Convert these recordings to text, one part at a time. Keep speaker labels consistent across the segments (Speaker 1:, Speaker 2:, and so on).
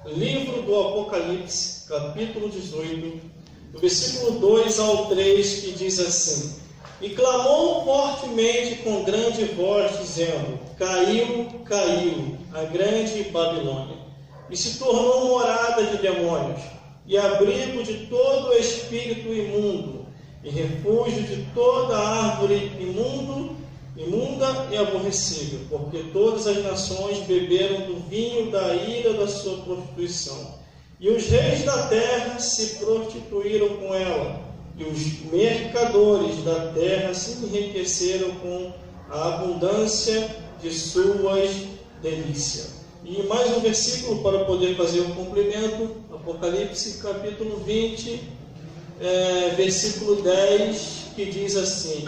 Speaker 1: Livro do Apocalipse, capítulo 18, do versículo 2 ao 3, que diz assim: E clamou fortemente com grande voz, dizendo: Caiu, caiu a grande Babilônia, e se tornou morada de demônios, e abrigo de todo espírito imundo, e refúgio de toda árvore imunda e aborrecível, porque todas as nações beberam do vinho da ira da sua prostituição. E os reis da terra se prostituíram com ela, e os mercadores da terra se enriqueceram com a abundância de suas delícias. E mais um versículo para poder fazer o cumprimento, Apocalipse capítulo 20, versículo 10, que diz assim: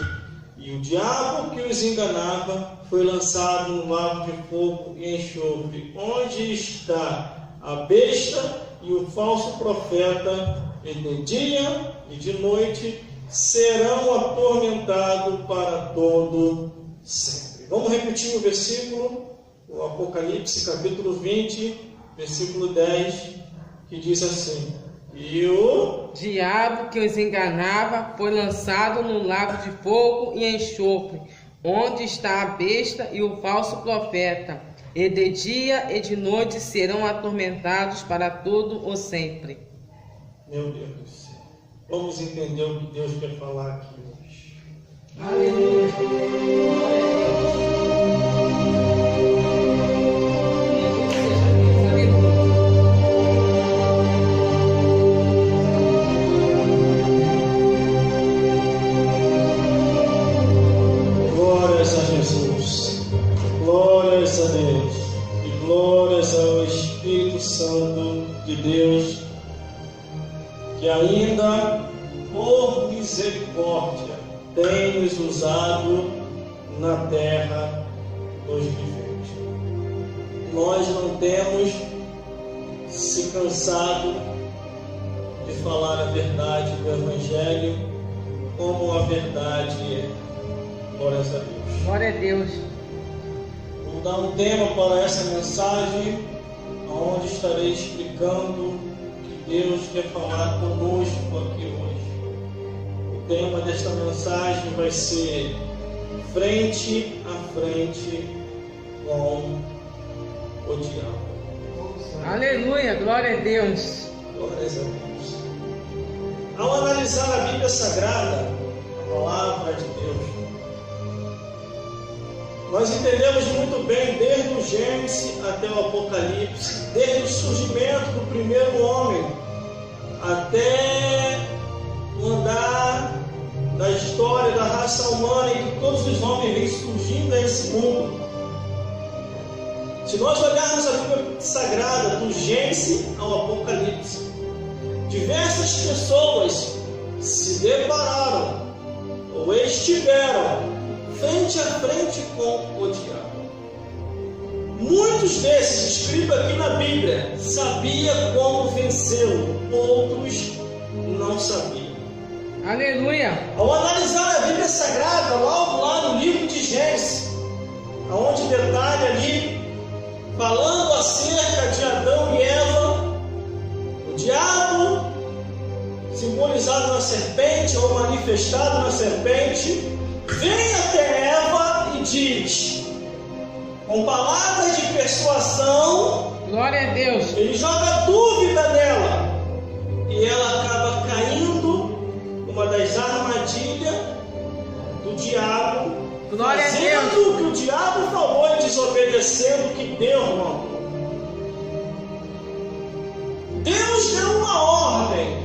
Speaker 1: E o diabo que os enganava foi lançado no lago de fogo e enxofre, onde está a besta e o falso profeta, e de dia e de noite serão atormentados para todo sempre. Vamos repetir o versículo, o Apocalipse capítulo 20, versículo 10, que diz assim: E o
Speaker 2: diabo que os enganava foi lançado no lago de fogo e enxofre, onde está a besta e o falso profeta, e de dia e de noite serão atormentados para todo o sempre.
Speaker 1: Meu Deus do céu. Vamos entender o que Deus quer falar aqui hoje. Glórias a Jesus, glórias a Deus e glórias ao Espírito Santo de Deus, que ainda por misericórdia tem nos usado na terra dos viventes. Nós não temos se cansado de falar a verdade do Evangelho como a verdade é. Glórias a Deus.
Speaker 2: Glória a Deus.
Speaker 1: Vou dar um tema para essa mensagem, onde estarei explicando Deus quer falar conosco aqui hoje. O tema desta mensagem vai ser frente a frente com o diabo.
Speaker 2: Aleluia, glória a Deus.
Speaker 1: Glórias a Deus. Ao analisar a Bíblia Sagrada, a palavra de Deus, nós entendemos muito bem, desde o Gênesis até o Apocalipse, desde o surgimento do primeiro homem até o andar da história da raça humana, em que todos os homens vêm surgindo nesse mundo. Se nós olharmos a Bíblia Sagrada, do Gênesis ao Apocalipse, diversas pessoas se depararam ou estiveram frente a frente com o diabo. Muitos desses escritos aqui na Bíblia sabiam como vencê-lo, outros não sabiam.
Speaker 2: Aleluia.
Speaker 1: Ao analisar a Bíblia Sagrada, logo lá no livro de Gênesis, onde detalha ali, falando acerca de Adão e Eva, o diabo, simbolizado na serpente ou manifestado na serpente, vem até Eva e diz, com palavras de persuasão,
Speaker 2: glória a Deus,
Speaker 1: ele joga dúvida nela, e ela acaba caindo numa das armadilhas do diabo,
Speaker 2: glória a Deus,
Speaker 1: fazendo o que o diabo falou e desobedecendo o que Deus mandou. Deus deu uma ordem,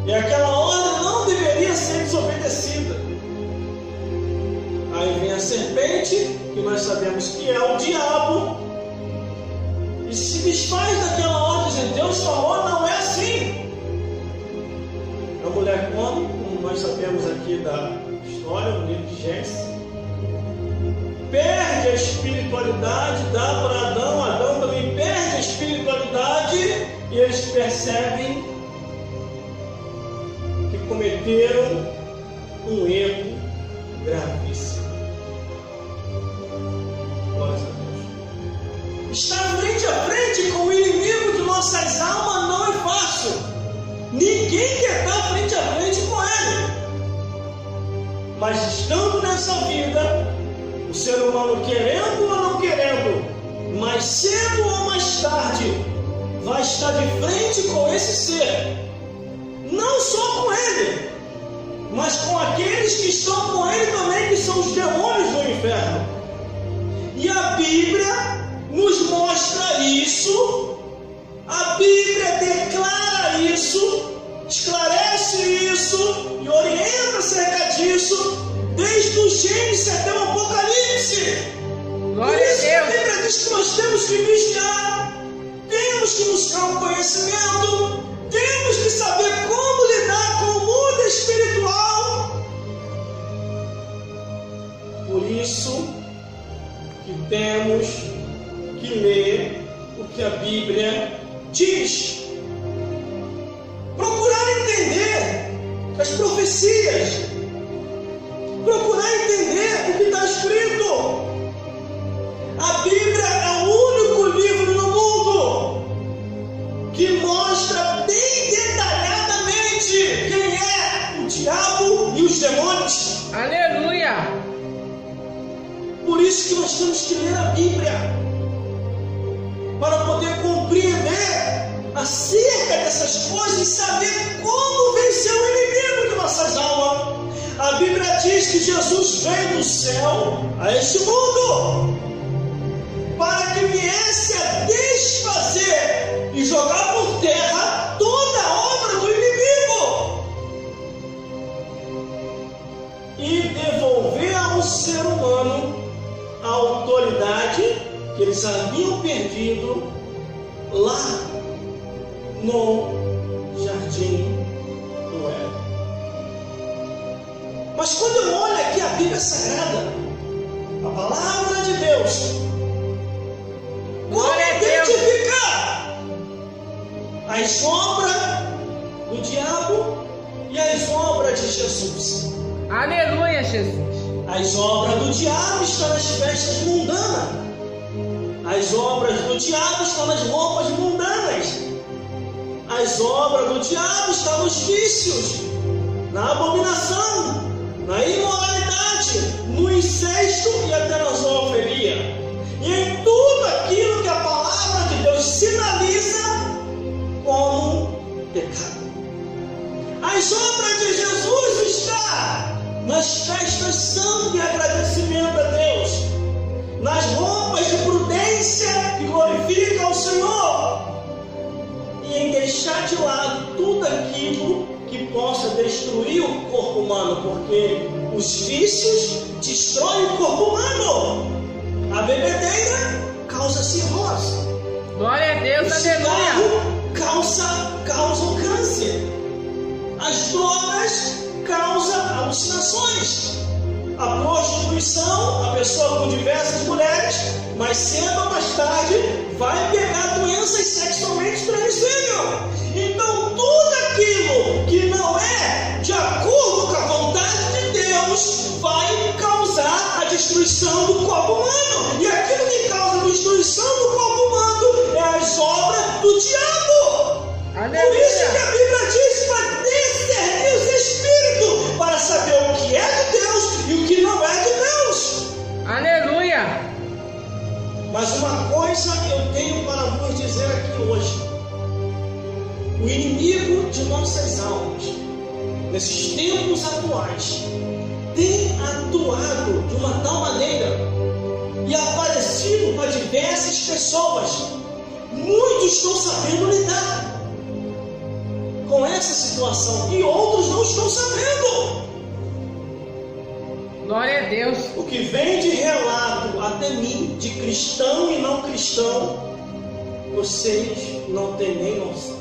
Speaker 1: e aquela ordem não deveria ser desobedecida. Aí vem a serpente, que nós sabemos que é o diabo, e se desfaz daquela ordem, dizendo: Deus falou, não é assim. A mulher come, como nós sabemos aqui da história, no livro de Gênesis, perde a espiritualidade, dá para Adão, Adão também perde a espiritualidade, e eles percebem que cometeram um erro gravíssimo. Glórias a Deus. Está frente a frente com o inimigo Mas estando nessa vida, o ser humano querendo ou não querendo, mais cedo ou mais tarde, vai estar de frente com esse ser. Não só com ele, mas com aqueles que estão com ele também, que são os demônios do inferno. E a Bíblia nos mostra isso, a Bíblia declara isso, esclarece isso e orienta acerca disso, desde o Gênesis até o Apocalipse. Por isso que a Bíblia diz que nós temos que vigiar, temos que buscar um conhecimento, temos que saber como lidar com o mundo espiritual. Por isso que temos que ler o que a Bíblia diz. Procurar entender as profecias. Procurar entender o que está escrito. A Bíblia é o único livro no mundo que mostra bem detalhadamente quem é o diabo e os demônios.
Speaker 2: Aleluia!
Speaker 1: Por isso que nós temos que ler a Bíblia, para poder compreender acerca dessas coisas e saber como vencer o inimigo de nossas almas. A Bíblia diz que Jesus veio do céu a este mundo para que viesse a desfazer e jogar por terra toda a obra do inimigo e devolver ao ser humano a autoridade que eles haviam perdido lá no Jardim do Éden. Mas quando eu olho aqui a Bíblia Sagrada, a Palavra de Deus, como identificar as obras do diabo e as obras de Jesus?
Speaker 2: Aleluia, Jesus!
Speaker 1: As obras do diabo estão nas festas mundanas. As obras do diabo estão nas roupas mundanas. As obras do diabo estão nos vícios, na abominação, na imoralidade, no incesto e até na zoofilia. E em tudo aquilo que a palavra de Deus sinaliza como pecado. As obras de Jesus estão nas festas santas de agradecimento a Deus, nas roupas de prudência que glorificam ao Senhor, e em deixar de lado tudo aquilo que possa destruir o corpo humano, porque os vícios destroem o corpo humano. A bebedeira causa cirrose.
Speaker 2: Glória a Deus, aleluia.
Speaker 1: Causa o câncer. As drogas causam alucinações. A prostituição, a pessoa com diversas mulheres, mais cedo ou mais tarde, vai pegar doenças sexualmente transmissíveis. Então, tudo aquilo que não é de acordo com a vontade de Deus vai causar a destruição do corpo humano. E aquilo que causa a destruição do corpo humano é as obras do diabo.
Speaker 2: Aleluia.
Speaker 1: Por isso que a Bíblia diz para discernir os espíritos, para saber o que é de Deus e o que não é de Deus.
Speaker 2: Aleluia.
Speaker 1: Mas uma coisa eu tenho para vos dizer aqui hoje: o inimigo de nossas almas, nesses tempos atuais, tem atuado de uma tal maneira e aparecido para diversas pessoas. Muitos estão sabendo lidar com essa situação e outros não estão sabendo.
Speaker 2: Glória a Deus.
Speaker 1: O que vem de relato até mim, de cristão e não cristão, vocês não têm nem noção.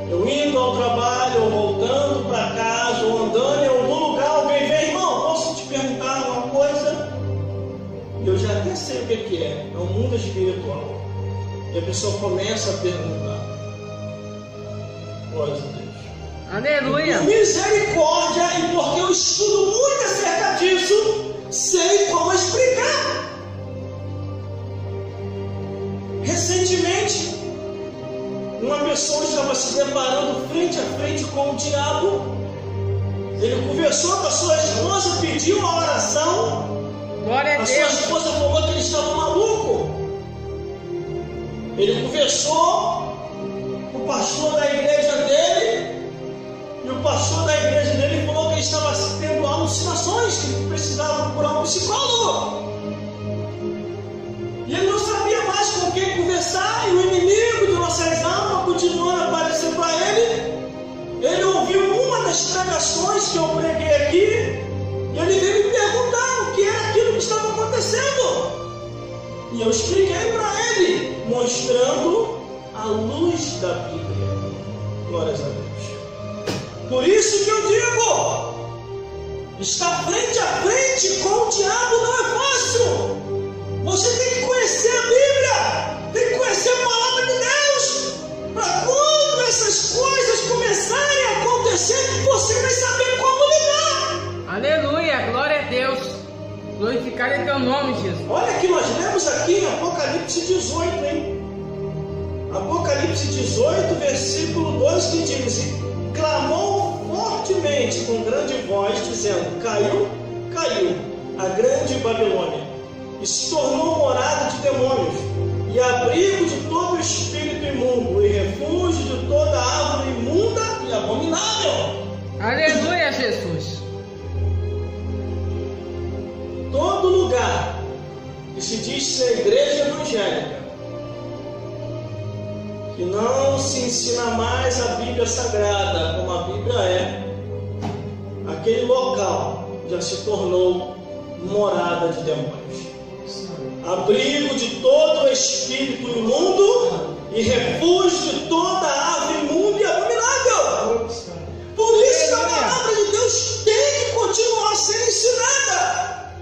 Speaker 1: Eu indo ao trabalho, ou voltando para casa, ou andando em algum lugar, alguém vem: irmão, posso te perguntar uma coisa? E eu já até sei o que é. É o mundo espiritual. E a pessoa começa a perguntar. Glória a Deus.
Speaker 2: Aleluia.
Speaker 1: Por misericórdia, e porque eu estudo muito acerca disso, sei como explicar. Recentemente, uma pessoa estava se deparando frente a frente com o diabo Ele conversou com a sua esposa, pediu uma oração.
Speaker 2: Glória a
Speaker 1: A sua
Speaker 2: Deus.
Speaker 1: esposa falou que ele estava maluco. Ele conversou com o pastor da igreja dele. E o pastor da igreja dele falou que ele estava tendo alucinações, que ele precisava procurar um psicólogo. E ele não sabia mais com quem conversar. E o inimigo de nossas almas continuando a aparecer para ele. Ele ouviu uma das pregações que eu preguei aqui. E ele veio me perguntar o que era aquilo que estava acontecendo. E eu expliquei para ele, mostrando a luz da Bíblia. Glórias a Deus. Por isso que eu digo, estar frente a frente com o diabo não é fácil. Você tem que conhecer a Bíblia, tem que conhecer a palavra de Deus, para quando essas coisas começarem a acontecer, você vai saber como lidar.
Speaker 2: Aleluia, glória a Deus. Glorificado é teu nome, Jesus.
Speaker 1: Olha que nós lemos aqui em Apocalipse 18, hein? Apocalipse 18, versículo 2, que diz: clamou fortemente com grande voz, dizendo: caiu, caiu a grande Babilônia, e se tornou morada de demônios, e abrigo de todo espírito imundo, e refúgio de toda árvore imunda e abominável.
Speaker 2: Aleluia, Jesus.
Speaker 1: Todo lugar que se diz ser igreja evangélica, que não se ensina mais a Bíblia Sagrada como a Bíblia é, aquele local já se tornou morada de demônios, abrigo de todo espírito imundo e refúgio de toda ave imunda e abominável. Por isso que a palavra de Deus tem que continuar a ser ensinada.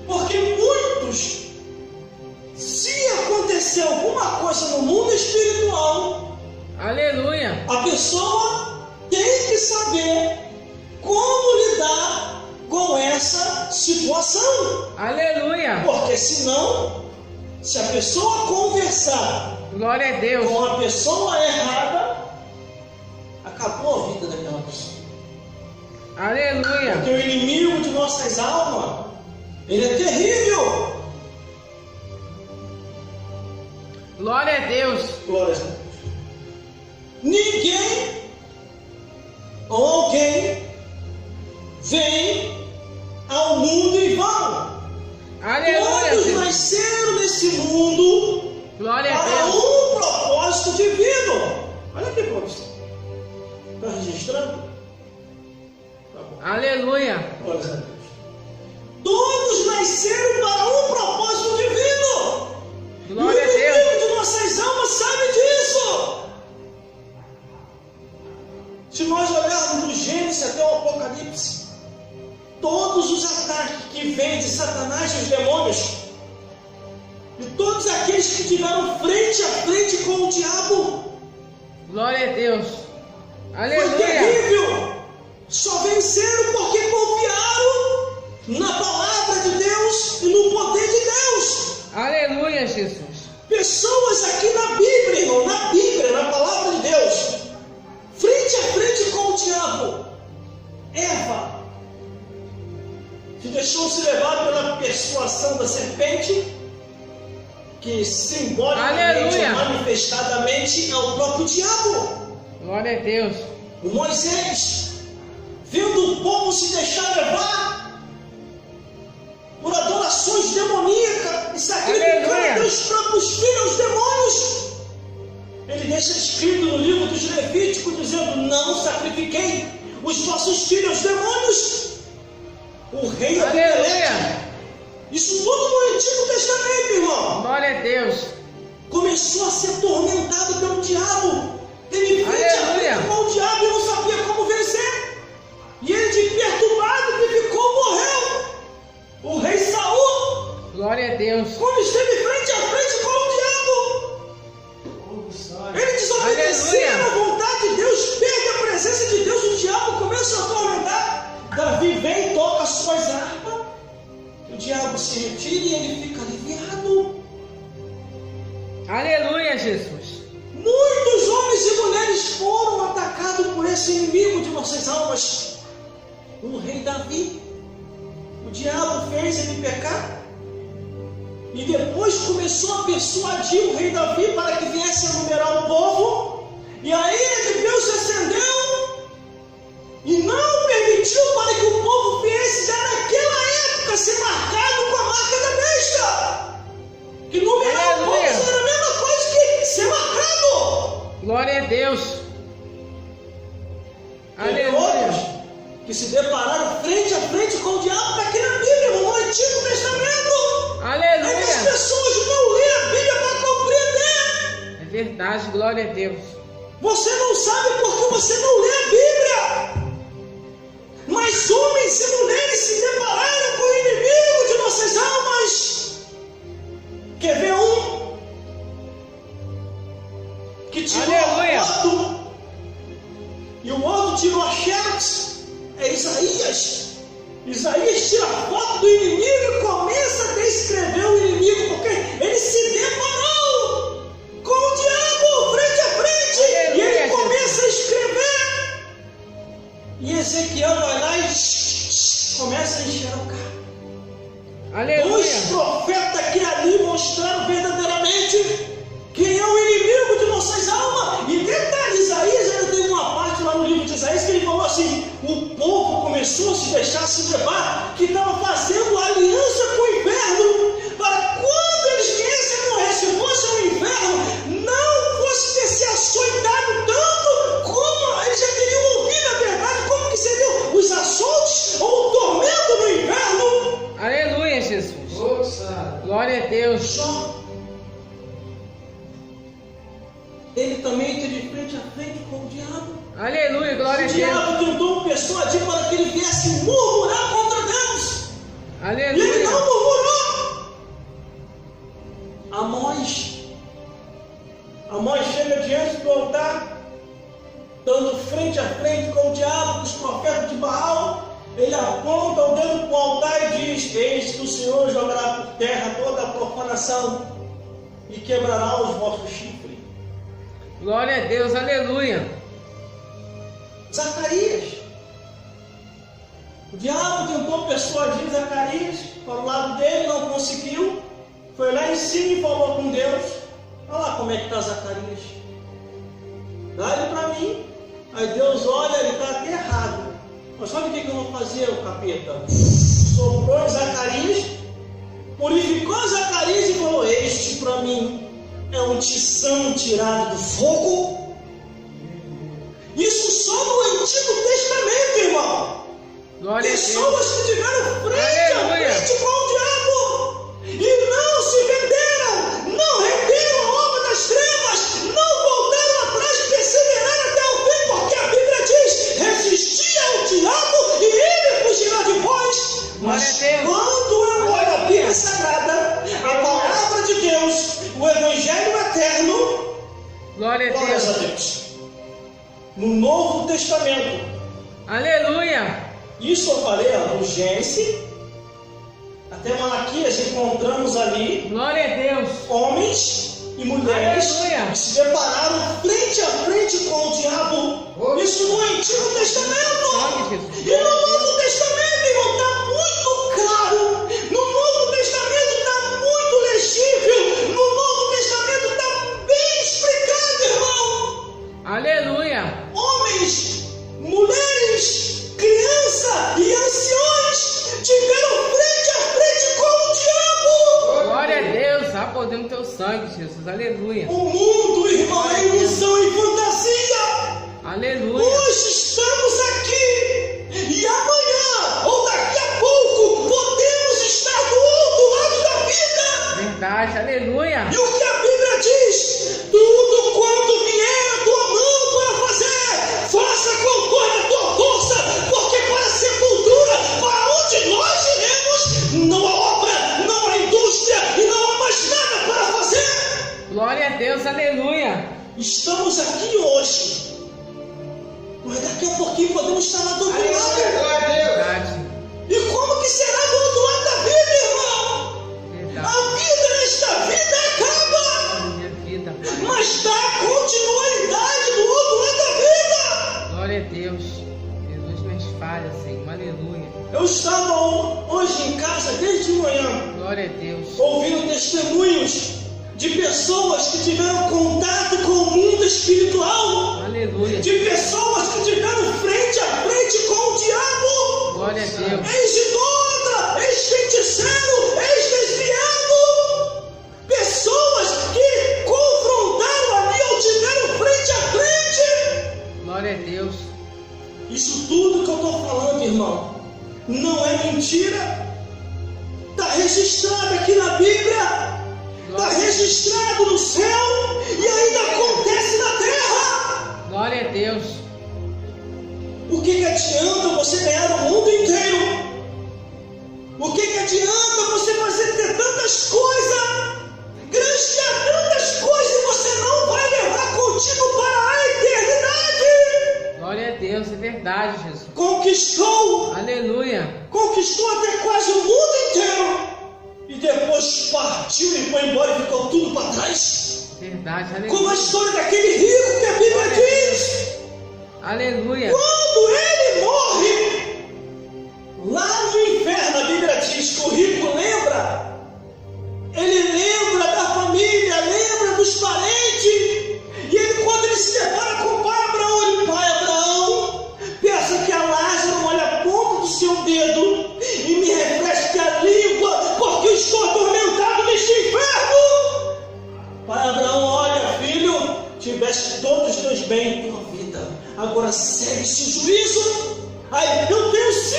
Speaker 1: Porque muitos, se acontecer alguma coisa no mundo espiritual,
Speaker 2: aleluia,
Speaker 1: a pessoa tem que saber como lidar com essa situação.
Speaker 2: Aleluia.
Speaker 1: Porque senão, se a pessoa conversar
Speaker 2: glória a Deus
Speaker 1: com a pessoa errada, acabou a vida daquela pessoa.
Speaker 2: Aleluia.
Speaker 1: Porque o inimigo de nossas almas, ele é terrível.
Speaker 2: Glória a Deus.
Speaker 1: Glória a Deus. Ninguém ou alguém vem ao mundo em vão.
Speaker 2: Aleluia.
Speaker 1: Todos nasceram nesse mundo
Speaker 2: glória a
Speaker 1: para
Speaker 2: Deus.
Speaker 1: um propósito divino. Olha aqui, professor. Está registrando? Tá bom.
Speaker 2: Aleluia.
Speaker 1: Glória a Deus. Todos nasceram para um propósito divino.
Speaker 2: Glória a
Speaker 1: e o
Speaker 2: Deus.
Speaker 1: inimigo de nossas almas sabe disso. Se nós olharmos do Gênesis até o Apocalipse, todos os ataques que vêm de Satanás e os demônios, e todos aqueles que tiveram frente a frente com o diabo,
Speaker 2: Glória a Deus.
Speaker 1: foi
Speaker 2: Aleluia.
Speaker 1: terrível. Só venceram porque confiaram na palavra de Deus e no poder de Deus.
Speaker 2: Aleluia, Jesus.
Speaker 1: Pessoas aqui na Bíblia, irmão, na Bíblia, na palavra de Deus, frente a frente com o diabo. Eva, que deixou-se levar pela persuasão da serpente, que simbolicamente,
Speaker 2: aleluia,
Speaker 1: manifestadamente, é o próprio diabo.
Speaker 2: Glória a Deus.
Speaker 1: O Moisés, vendo o povo se deixar levar por adorações demoníacas e sacrificar
Speaker 2: aleluia,
Speaker 1: seus próprios filhos aos demônios, ele deixa escrito no livro dos Levíticos, dizendo: não sacrifiquei os vossos filhos aos demônios. O rei Abimeleque, isso tudo no Antigo Testamento, irmão.
Speaker 2: Glória a Deus.
Speaker 1: Começou a ser atormentado pelo diabo. Ele frente a frente com o diabo e não sabia como vencer. E ele, de perturbado que ficou, morreu. O rei Saul,
Speaker 2: Glória a Deus.
Speaker 1: quando esteve frente a frente com o diabo, ele desobedeceu à vontade de Deus, perde a presença de Deus, o diabo começa a atormentar. Davi vem e toca as suas armas, o diabo se retira e ele fica aliviado.
Speaker 2: Aleluia, Jesus.
Speaker 1: Muitos homens e mulheres foram atacados por esse inimigo de nossas almas. o rei Davi. O diabo fez ele pecar. E depois começou a persuadir o rei Davi para que viesse a numerar o povo. E aí Deus se acendeu e não permitiu para que o povo viesse já naquela época ser marcado com a marca da besta. Que numerar o povo era a mesma coisa que ser marcado.
Speaker 2: Glória a Deus.
Speaker 1: Teve outros que se depararam frente a frente com o diabo, está aqui na Bíblia, irmão, no Antigo Testamento.
Speaker 2: Aleluia.
Speaker 1: É que as pessoas não lêem a Bíblia para compreender.
Speaker 2: É verdade, glória a Deus.
Speaker 1: Você não sabe porque você não lê a Bíblia. Mas homens e mulheres se depararam com o inimigo de nossas almas. Quer ver um que tirou a foto e o outro tirou a xerox? É Isaías. Isaías tira a foto do inimigo e começa a descrever o inimigo, porque ele se deparou com o diabo frente a frente. E ele começa a escrever. E Ezequiel vai lá e começa a encher o carro.
Speaker 2: Aleluia.
Speaker 1: Dois profetas que ali mostraram verdadeiramente quem é o inimigo de nossas almas. E detalhe, Isaías ainda tem uma parte lá no livro de Isaías que ele falou assim: o povo começou a se deixar se levar, que estava fazendo aliança com o inferno, para quando eles viessem a morrer, se fosse um inferno, não fosse ter se açoitado tanto, como eles já teriam ouvido a verdade, como que seriam os açoites ou o tormento no inferno.
Speaker 2: Aleluia, Jesus. Glória a Deus.
Speaker 1: Ele também teve frente a frente com o diabo.
Speaker 2: Aleluia, glória a Deus.
Speaker 1: O diabo tentou persuadir para que ele viesse murmurar contra Deus.
Speaker 2: Aleluia.
Speaker 1: E ele não murmurou. Amós chega diante do altar, dando frente a frente com o diabo, com os profetas de Baal. Ele aponta o dedo para o altar e diz: eis que o Senhor jogará por terra toda a profanação e quebrará os vossos chifres.
Speaker 2: Glória a Deus, aleluia.
Speaker 1: Zacarias. O diabo tentou persuadir Zacarias para o lado dele, não conseguiu. Foi lá em cima e falou com Deus: olha lá como é que está Zacarias. Dá ele para mim. Aí Deus olha, ele está até errado. Mas sabe o que eu vou fazer, o capeta? Soprou em Zacarias, purificou Zacarias e falou: este para mim é um tição tirado do fogo. Isso só no Antigo Testamento, irmão.
Speaker 2: Glória
Speaker 1: Pessoas que tiveram frente a frente com o diabo e não se venderam, não renderam a obra das trevas, não voltaram atrás e perseveraram até o fim, porque a Bíblia diz: resisti ao diabo e ele fugirá de vós. Mas quando eu olho a Bíblia Sagrada, a palavra de Deus, o Evangelho eterno,
Speaker 2: glória
Speaker 1: a Deus. No Novo Testamento,
Speaker 2: aleluia.
Speaker 1: Isso eu falei do Gênesis até Malaquias, encontramos ali,
Speaker 2: glória a Deus,
Speaker 1: homens e mulheres que se depararam frente a frente com o diabo. Isso no Antigo Testamento. E no Novo Testamento, irmão, está muito claro. No Novo Testamento está muito legível. No Novo Testamento está bem explicado, irmão.
Speaker 2: Aleluia.
Speaker 1: Homens, mulheres, criança e anciões tiveram frente a frente com o diabo.
Speaker 2: Glória a Deus, há poder no teu sangue, Jesus. Aleluia.
Speaker 1: O mundo, irmão, é ilusão e fantasia.
Speaker 2: Aleluia.
Speaker 1: Hoje estamos aqui e amanhã ou daqui a pouco podemos estar do outro lado da vida.
Speaker 2: Verdade, aleluia.
Speaker 1: E o que a Bíblia diz: tudo quanto vier a tua mão para fazer, faça com toda a tua força, porque para a sepultura, para onde nós iremos, não há obra, não há indústria e não há mais nada para fazer.
Speaker 2: Glória a Deus, aleluia.
Speaker 1: Estamos aqui hoje, mas daqui a pouquinho podemos estar lá do outro lado.
Speaker 2: Verdade.
Speaker 1: E como que será do outro lado da vida, irmão?
Speaker 2: Verdade.
Speaker 1: A vida nesta vida acaba,
Speaker 2: Minha vida, Pai.
Speaker 1: mas dá continuidade do outro lado da vida.
Speaker 2: Glória a Deus. Jesus, mais fácil. batalha, Senhor. Aleluia.
Speaker 1: Eu estava hoje em casa desde manhã,
Speaker 2: Glória a Deus.
Speaker 1: ouvindo testemunhos de pessoas que tiveram contato com o mundo espiritual,
Speaker 2: Aleluia.
Speaker 1: de pessoas que tiveram frente a frente com o diabo,
Speaker 2: Glória a Deus.
Speaker 1: ex-idólatra, ex-feiticeiro, ex-desviado, pessoas que confrontaram ali ou tiveram frente a frente.
Speaker 2: Glória a Deus.
Speaker 1: Isso tudo que eu estou falando, irmão, não é mentira. Está registrado aqui na Bíblia, está registrado no céu e ainda acontece na terra.
Speaker 2: Glória a Deus.
Speaker 1: O que adianta você ganhar o mundo inteiro? O que adianta você ter tantas coisas, granjear tantas coisas e você não vai levar contigo para a eternidade?
Speaker 2: Glória a Deus, é verdade, Jesus.
Speaker 1: Conquistou,
Speaker 2: Aleluia.
Speaker 1: conquistou até quase o mundo inteiro e depois partiu e foi embora e ficou tudo para trás.
Speaker 2: Verdade, aleluia.
Speaker 1: Como a história daquele rico que a Bíblia diz.
Speaker 2: Aleluia.
Speaker 1: Quando ele morre, lá no inferno, a Bíblia diz que o rico lembra. Ele lembra da família, lembra dos parentes. E ele, quando ele se depara com o pai Abraão, ele: pai Abraão, peça que a Lázaro molhe a ponta do seu dedo e me refresque a língua, porque eu estou atormentado neste inferno. Pai Abraão: olha, filho, tiveste todos os teus bens em tua vida, agora segue-se o juízo. Aí, eu tenho 5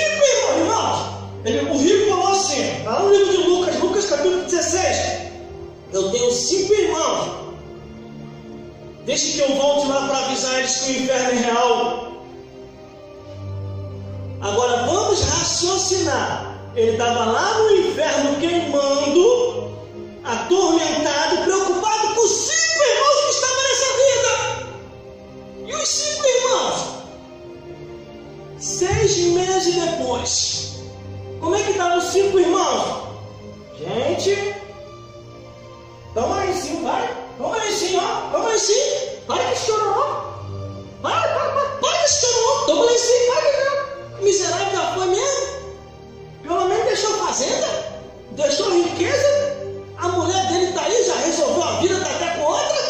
Speaker 1: irmãos. O rico falou assim, lá no livro de Lucas, Lucas capítulo 16: eu tenho 5 irmãos. Deixe que eu volte lá para avisar eles que o inferno é real. Agora vamos raciocinar. Ele estava lá no inferno queimando, atormentado, preocupado com os 5 irmãos que estavam nessa vida. E os 5 irmãos, 6 meses depois, como é que estavam os 5 irmãos? Gente, vamos lá em cima, vai. Vamos lá em cima, ó. Vamos lá em cima. Para que chorou. Para que chorou. Vamos lá em cima, para que miserável já foi mesmo. Pelo menos deixou fazenda, deixou riqueza. A mulher dele está aí, já resolveu a vida, está até com outra.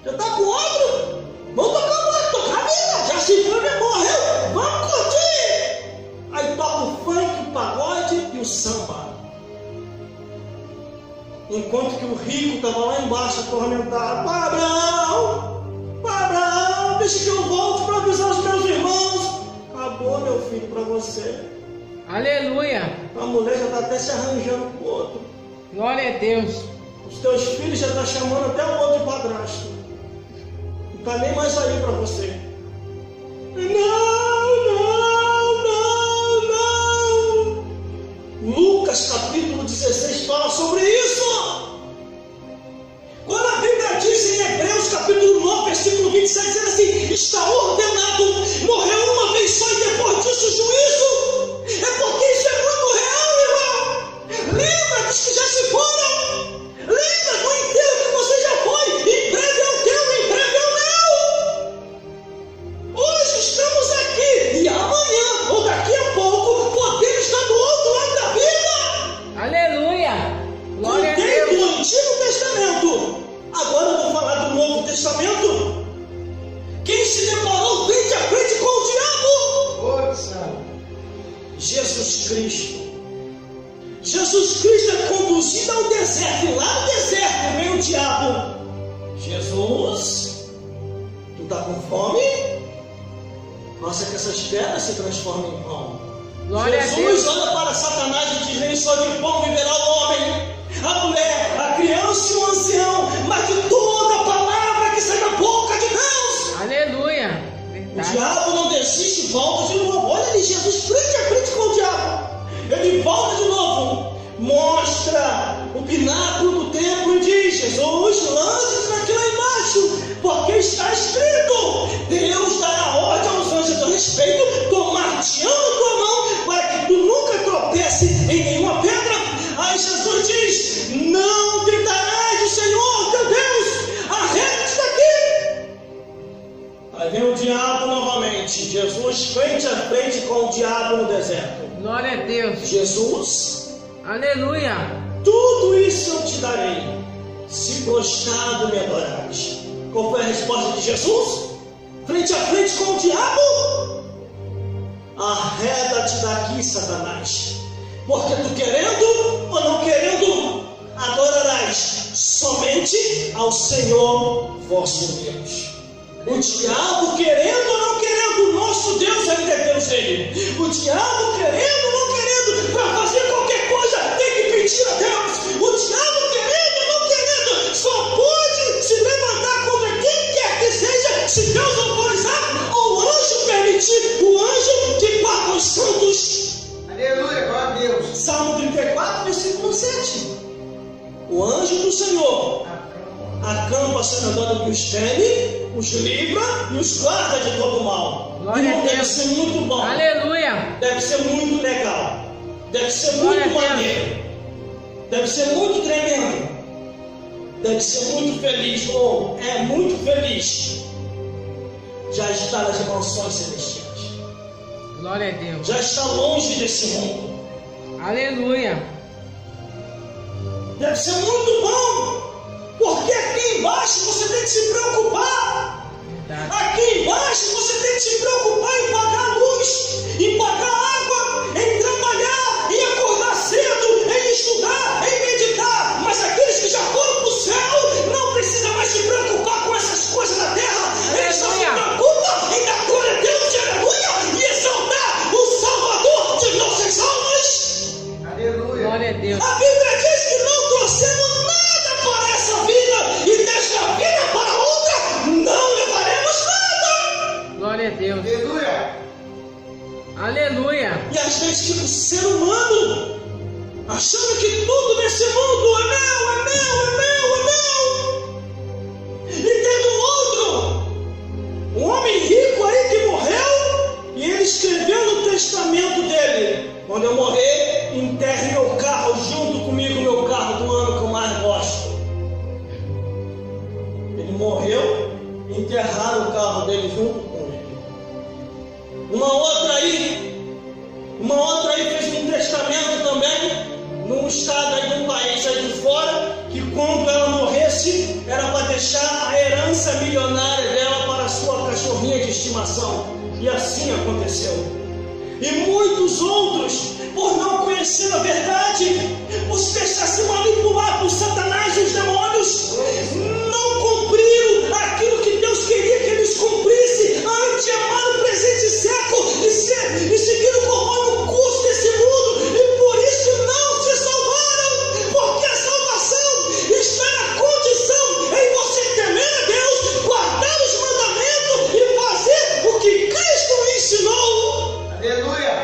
Speaker 1: Já está com outro. Vamos tocar a vida. Já se foi, já morreu. Vamos curtir. Aí toca o funk, o pagode e o samba. Enquanto que o rico estava lá embaixo atormentado: pai Abraão, deixa que eu volte para avisar os meus irmãos. Acabou, meu filho, para você.
Speaker 2: Aleluia.
Speaker 1: A mulher já está até se arranjando com o outro.
Speaker 2: Glória a Deus.
Speaker 1: Os teus filhos já estão chamando até o outro de padrasto. Não está nem mais aí para você. Não. Lucas capítulo 16 fala sobre isso. Quando a Bíblia diz em Hebreus capítulo 9, versículo 27, diz assim: está ordenado morrer uma vez só e depois disso o juízo. É porque isso é muito real, irmão. Lembra dos que já se foram. Lembra do inteiro que você já foi. Em breve é o teu, em breve é o meu. Hoje estamos aqui e amanhã ou daqui a pouco podemos estar do outro lado da vida.
Speaker 2: Aleluia. Glória a
Speaker 1: Contei do
Speaker 2: Deus.
Speaker 1: Antigo Testamento. Agora eu vou falar do Novo Testamento. Quem se deparou frente a frente com o diabo? Jesus Cristo. Jesus Cristo é conduzido ao deserto. E lá no deserto vem o diabo. Jesus, tu está com fome? Nossa, que essas pedras se transformam em pão.
Speaker 2: Glória a
Speaker 1: Jesus
Speaker 2: Deus.
Speaker 1: olha para Satanás e diz: nem só de pão viverá o homem, a mulher, a criança e o ancião, mas de toda palavra que sai da boca de Deus.
Speaker 2: Aleluia.
Speaker 1: O
Speaker 2: Verdade.
Speaker 1: diabo não desiste, volta de novo. Olha ali, Jesus frente a frente com o diabo. Ele volta de novo, mostra o pináculo do templo e diz: Jesus, lança-se daqui lá embaixo, porque está escrito: Deus dará ordem aos anjos a teu respeito, tomar-te-ão na tua mão, para que tu nunca tropece em nenhuma pedra. Aí Jesus diz: não gritarás diabo no deserto?
Speaker 2: Glória a Deus.
Speaker 1: Jesus,
Speaker 2: Aleluia.
Speaker 1: tudo isso eu te darei, se prostrado me adorares. Qual foi a resposta de Jesus? Frente a frente com o diabo: arreda-te daqui, Satanás, porque tu querendo ou não querendo, adorarás somente ao Senhor vosso Deus. O diabo querendo ou não querendo, nosso Deus ainda é Deus dele. O diabo querendo ou não querendo, para fazer qualquer coisa tem que pedir a Deus. O diabo querendo ou não querendo, só pode se levantar contra quem quer que seja, se Deus autorizar ou o anjo permitir. O anjo que paga os santos.
Speaker 3: Aleluia, glória a Deus.
Speaker 1: Salmo 34, versículo 7. O anjo do Senhor acampa-se ao redor do que os teme, os livra e os guarda de todo mal.
Speaker 2: Glória
Speaker 1: Irmão,
Speaker 2: a Deus.
Speaker 1: deve ser muito bom.
Speaker 2: Aleluia.
Speaker 1: Deve ser muito legal. Deve ser
Speaker 2: Glória
Speaker 1: muito
Speaker 2: a Deus.
Speaker 1: maneiro. Deve ser muito tremendo. Deve ser muito feliz. Ou é muito feliz. Já está nas mansões celestiais.
Speaker 2: Glória a Deus.
Speaker 1: Já está longe desse mundo.
Speaker 2: Aleluia.
Speaker 1: Deve ser muito bom. Porque aqui embaixo você tem que se preocupar.
Speaker 2: Verdade.
Speaker 1: Aqui embaixo você tem que se preocupar em pagar a luz, em pagar a água, em trabalhar, em acordar cedo, em estudar, em meditar. Mas aqueles que já foram para o céu não precisam mais se preocupar com essas coisas da terra. Eles só se preocupam em dar glória a Deus, aleluia, e exaltar o Salvador de nossas almas.
Speaker 3: Aleluia.
Speaker 2: Glória a Deus.
Speaker 1: A Bíblia diz que não trouxemos nada para essa vida e desta vida para outra não levaremos nada.
Speaker 2: Glória a Deus.
Speaker 3: Aleluia.
Speaker 2: Aleluia.
Speaker 1: E às vezes fica o ser humano achando que tudo nesse mundo é meu, é meu, é meu, é meu. E teve um homem rico aí que morreu e ele escreveu no testamento dele: quando eu morrer, enterre meu carro junto comigo, meu carro do ano que eu mais gosto. Ele morreu, enterraram o carro dele junto com ele. Uma outra aí fez um testamento também, num estado aí, num país aí de fora, que quando ela morresse, era para deixar a herança milionária dela para a sua cachorrinha de estimação. E assim aconteceu. E muitos outros, por não conhecer a verdade, por se deixar se manipular por Satanás e os demônios, não cumpriram aquilo que Deus queria que eles cumprissem antes de amar o presente século e seguir conforme o curso desse mundo, e por isso não se salvaram, porque a salvação está na condição em você temer a Deus, guardar os mandamentos e fazer o que Cristo ensinou.
Speaker 3: Aleluia.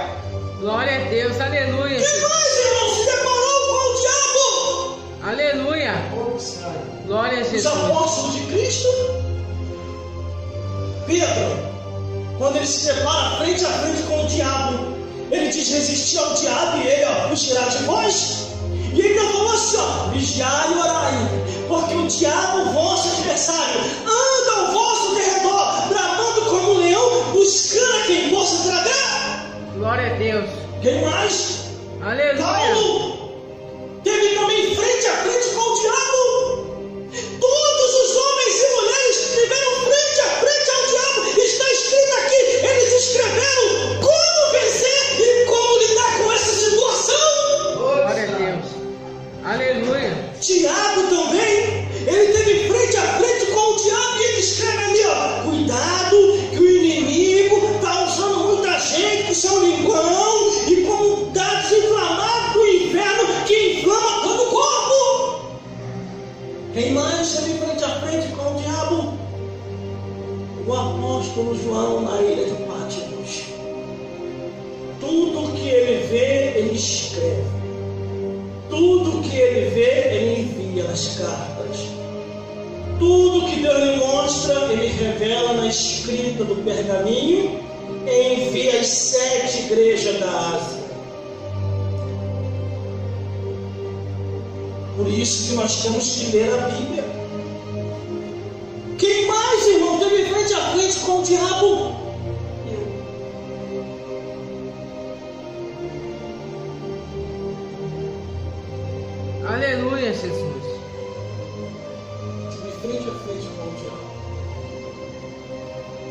Speaker 2: Glória a Deus. Aleluia.
Speaker 1: Quem mais, irmão, se deparou com o diabo?
Speaker 2: Aleluia. Glória a
Speaker 1: Os
Speaker 2: Jesus.
Speaker 1: apóstolos de Cristo? Pedro, quando ele se depara frente a frente com o diabo, ele diz: resistir ao diabo e ele fugirá de vós. E ele ainda falou assim: ó, vigiai e orai, porque o diabo, vosso adversário, anda ao vosso derredor, bramando como um leão, buscando a quem possa tragar.
Speaker 2: Glória a Deus.
Speaker 1: Quem mais?
Speaker 2: Aleluia.
Speaker 1: Paulo teve também frente a frente com o diabo. Todos os homens e mulheres tiveram frente a frente ao diabo. Está escrito aqui, eles escreveram como vencer e como lidar com essa situação.
Speaker 2: Glória a Deus. Aleluia.
Speaker 1: Tiago também, ele teve frente a frente com o diabo e ele escreve ali, ó: cuidado que o inimigo está usando muita gente com seu linguão e como dados inflamados do inferno que inflama todo o corpo. Quem mais teve frente a frente com o diabo? O apóstolo João na ilha de Patmos. Tudo que ele vê, ele escreve. Tudo que ele vê, ele envia nas cartas. Tudo que Deus lhe mostra, ele revela na escrita do pergaminho e envia às 7 igrejas da Ásia. Por isso que nós temos que ler a Bíblia. Quem mais, irmão, teve frente a frente com o diabo?
Speaker 2: Jesus.
Speaker 1: Tive frente a frente com o diabo.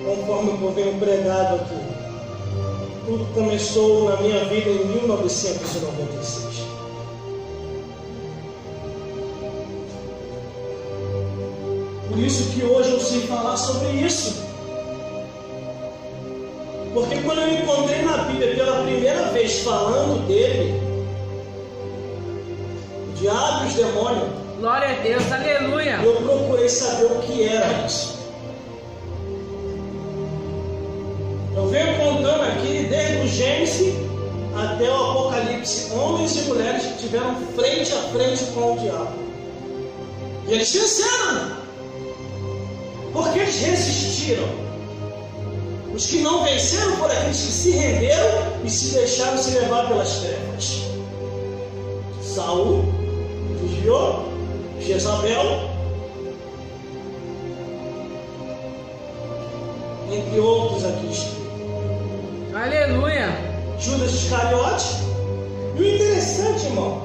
Speaker 1: Conforme eu venho pregado aqui, tudo começou na minha vida em 1996. Por isso que hoje eu sei falar sobre isso. Porque quando eu encontrei na Bíblia pela primeira vez falando dele, o diabo e os demônios,
Speaker 2: Glória a Deus, aleluia.
Speaker 1: eu procurei saber o que era isso. Eu venho contando aqui desde o Gênesis até o Apocalipse, homens e mulheres que tiveram frente a frente com o diabo. E eles venceram. Porque eles resistiram. Os que não venceram foram aqueles que se renderam e se deixaram se levar pelas trevas. Saul desviou, Jezabel, entre outros aqui escritos.
Speaker 2: Aleluia.
Speaker 1: Judas Iscariote. E o interessante, irmão,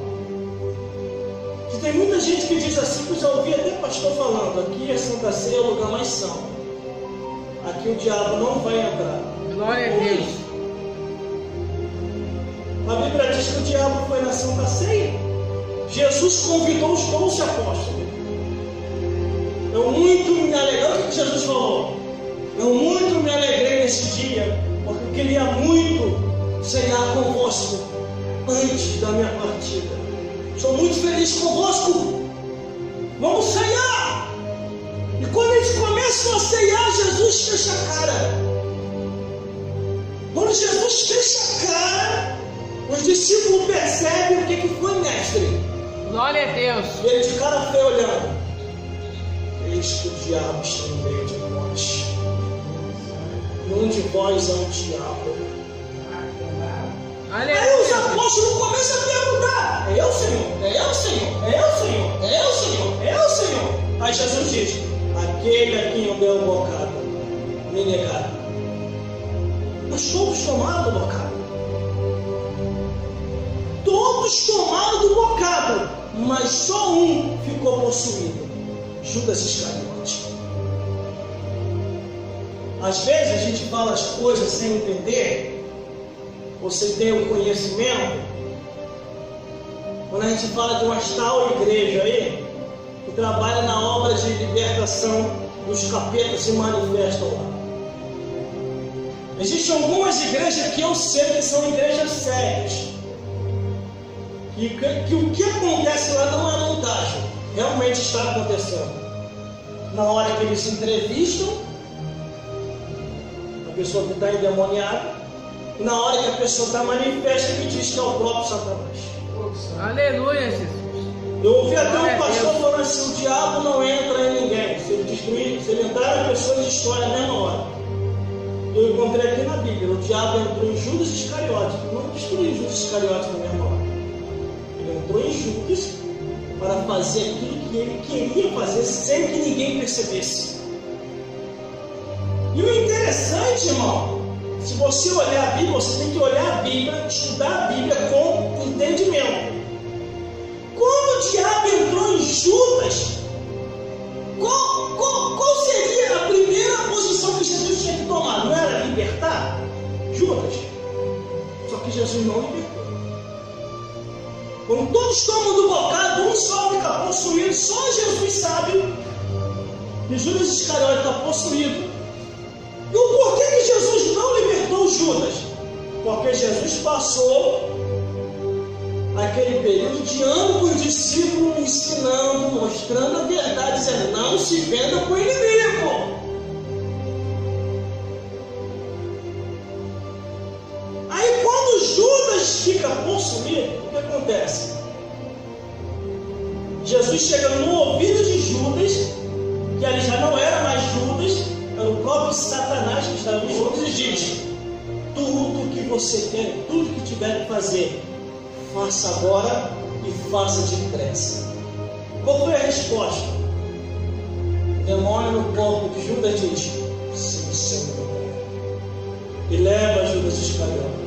Speaker 1: que tem muita gente que diz assim, que eu já ouvi até pastor falando, aqui a Santa Ceia é o lugar mais santo. Aqui o diabo não vai entrar.
Speaker 2: Glória a Deus.
Speaker 1: A Bíblia diz que o diabo foi na Santa Ceia. Jesus convidou os 12 apóstolos. Eu muito me alegrei. O que Jesus falou? Eu muito me alegrei nesse dia, porque eu queria muito ceiar convosco antes da minha partida. Sou muito feliz convosco. Vamos ceiar. E quando eles começam a ceiar, Jesus fecha a cara. Quando Jesus fecha a cara, os discípulos percebem o que foi, mestre.
Speaker 2: Glória a Deus.
Speaker 1: E ele de cara feia olhando. Eis que o diabo está no meio de nós. E um de vós é o diabo.
Speaker 2: Aleluia.
Speaker 1: Aí os apóstolos começam a perguntar: é eu, Senhor? É eu, Senhor? É eu, Senhor? É eu, Senhor? É eu, Senhor? Aí Jesus diz: aquele a quem eu dei o bocado me negaram. Mas todos tomaram do bocado. Todos tomaram do bocado, mas só um ficou possuído: Judas Iscariote. Às vezes a gente fala as coisas sem entender. Você tem o conhecimento. Quando a gente fala de uma tal igreja aí, que trabalha na obra de libertação dos capetas se manifestam lá. Existem algumas igrejas que eu sei que são igrejas sérias. Que o que acontece lá não é montagem. Realmente está acontecendo. Na hora que eles se entrevistam, a pessoa que está endemoniada, e na hora que a pessoa está manifesta, que diz que é o próprio Satanás.
Speaker 2: Aleluia, Jesus.
Speaker 1: Eu ouvi até um pastor falando assim: o diabo não entra em ninguém. Se ele destruir, se ele entrar, a pessoa destrói na mesma hora. Eu encontrei aqui na Bíblia: o diabo entrou em Judas Iscariote. Não destruiu Judas Iscariote na mesma hora. Ele entrou em Judas para fazer aquilo que ele queria fazer sem que ninguém percebesse. E o interessante, irmão, se você olhar a Bíblia, você tem que olhar a Bíblia, estudar a Bíblia com entendimento. Quando o diabo entrou em Judas, qual seria a primeira posição que Jesus tinha que tomar? Não era libertar Judas? Só que Jesus não libertou. Quando todos tomam do bocado, um só fica possuído. Só Jesus sabe que Judas Iscariote está possuído. E o porquê que Jesus não libertou Judas? Porque Jesus passou aquele período de ano com os discípulos, ensinando, mostrando a verdade, dizendo: não se venda para o inimigo. Aí quando Judas fica possuído, o que acontece? Jesus chega no ouvido de Judas, que ali já não era mais Judas, era o próprio Satanás que estava em Judas, e diz: tudo que você quer, tudo que tiver que fazer, faça agora e faça depressa. Qual foi a resposta? O demônio no corpo de Judas diz: sim, Senhor. E leva Judas Iscariote.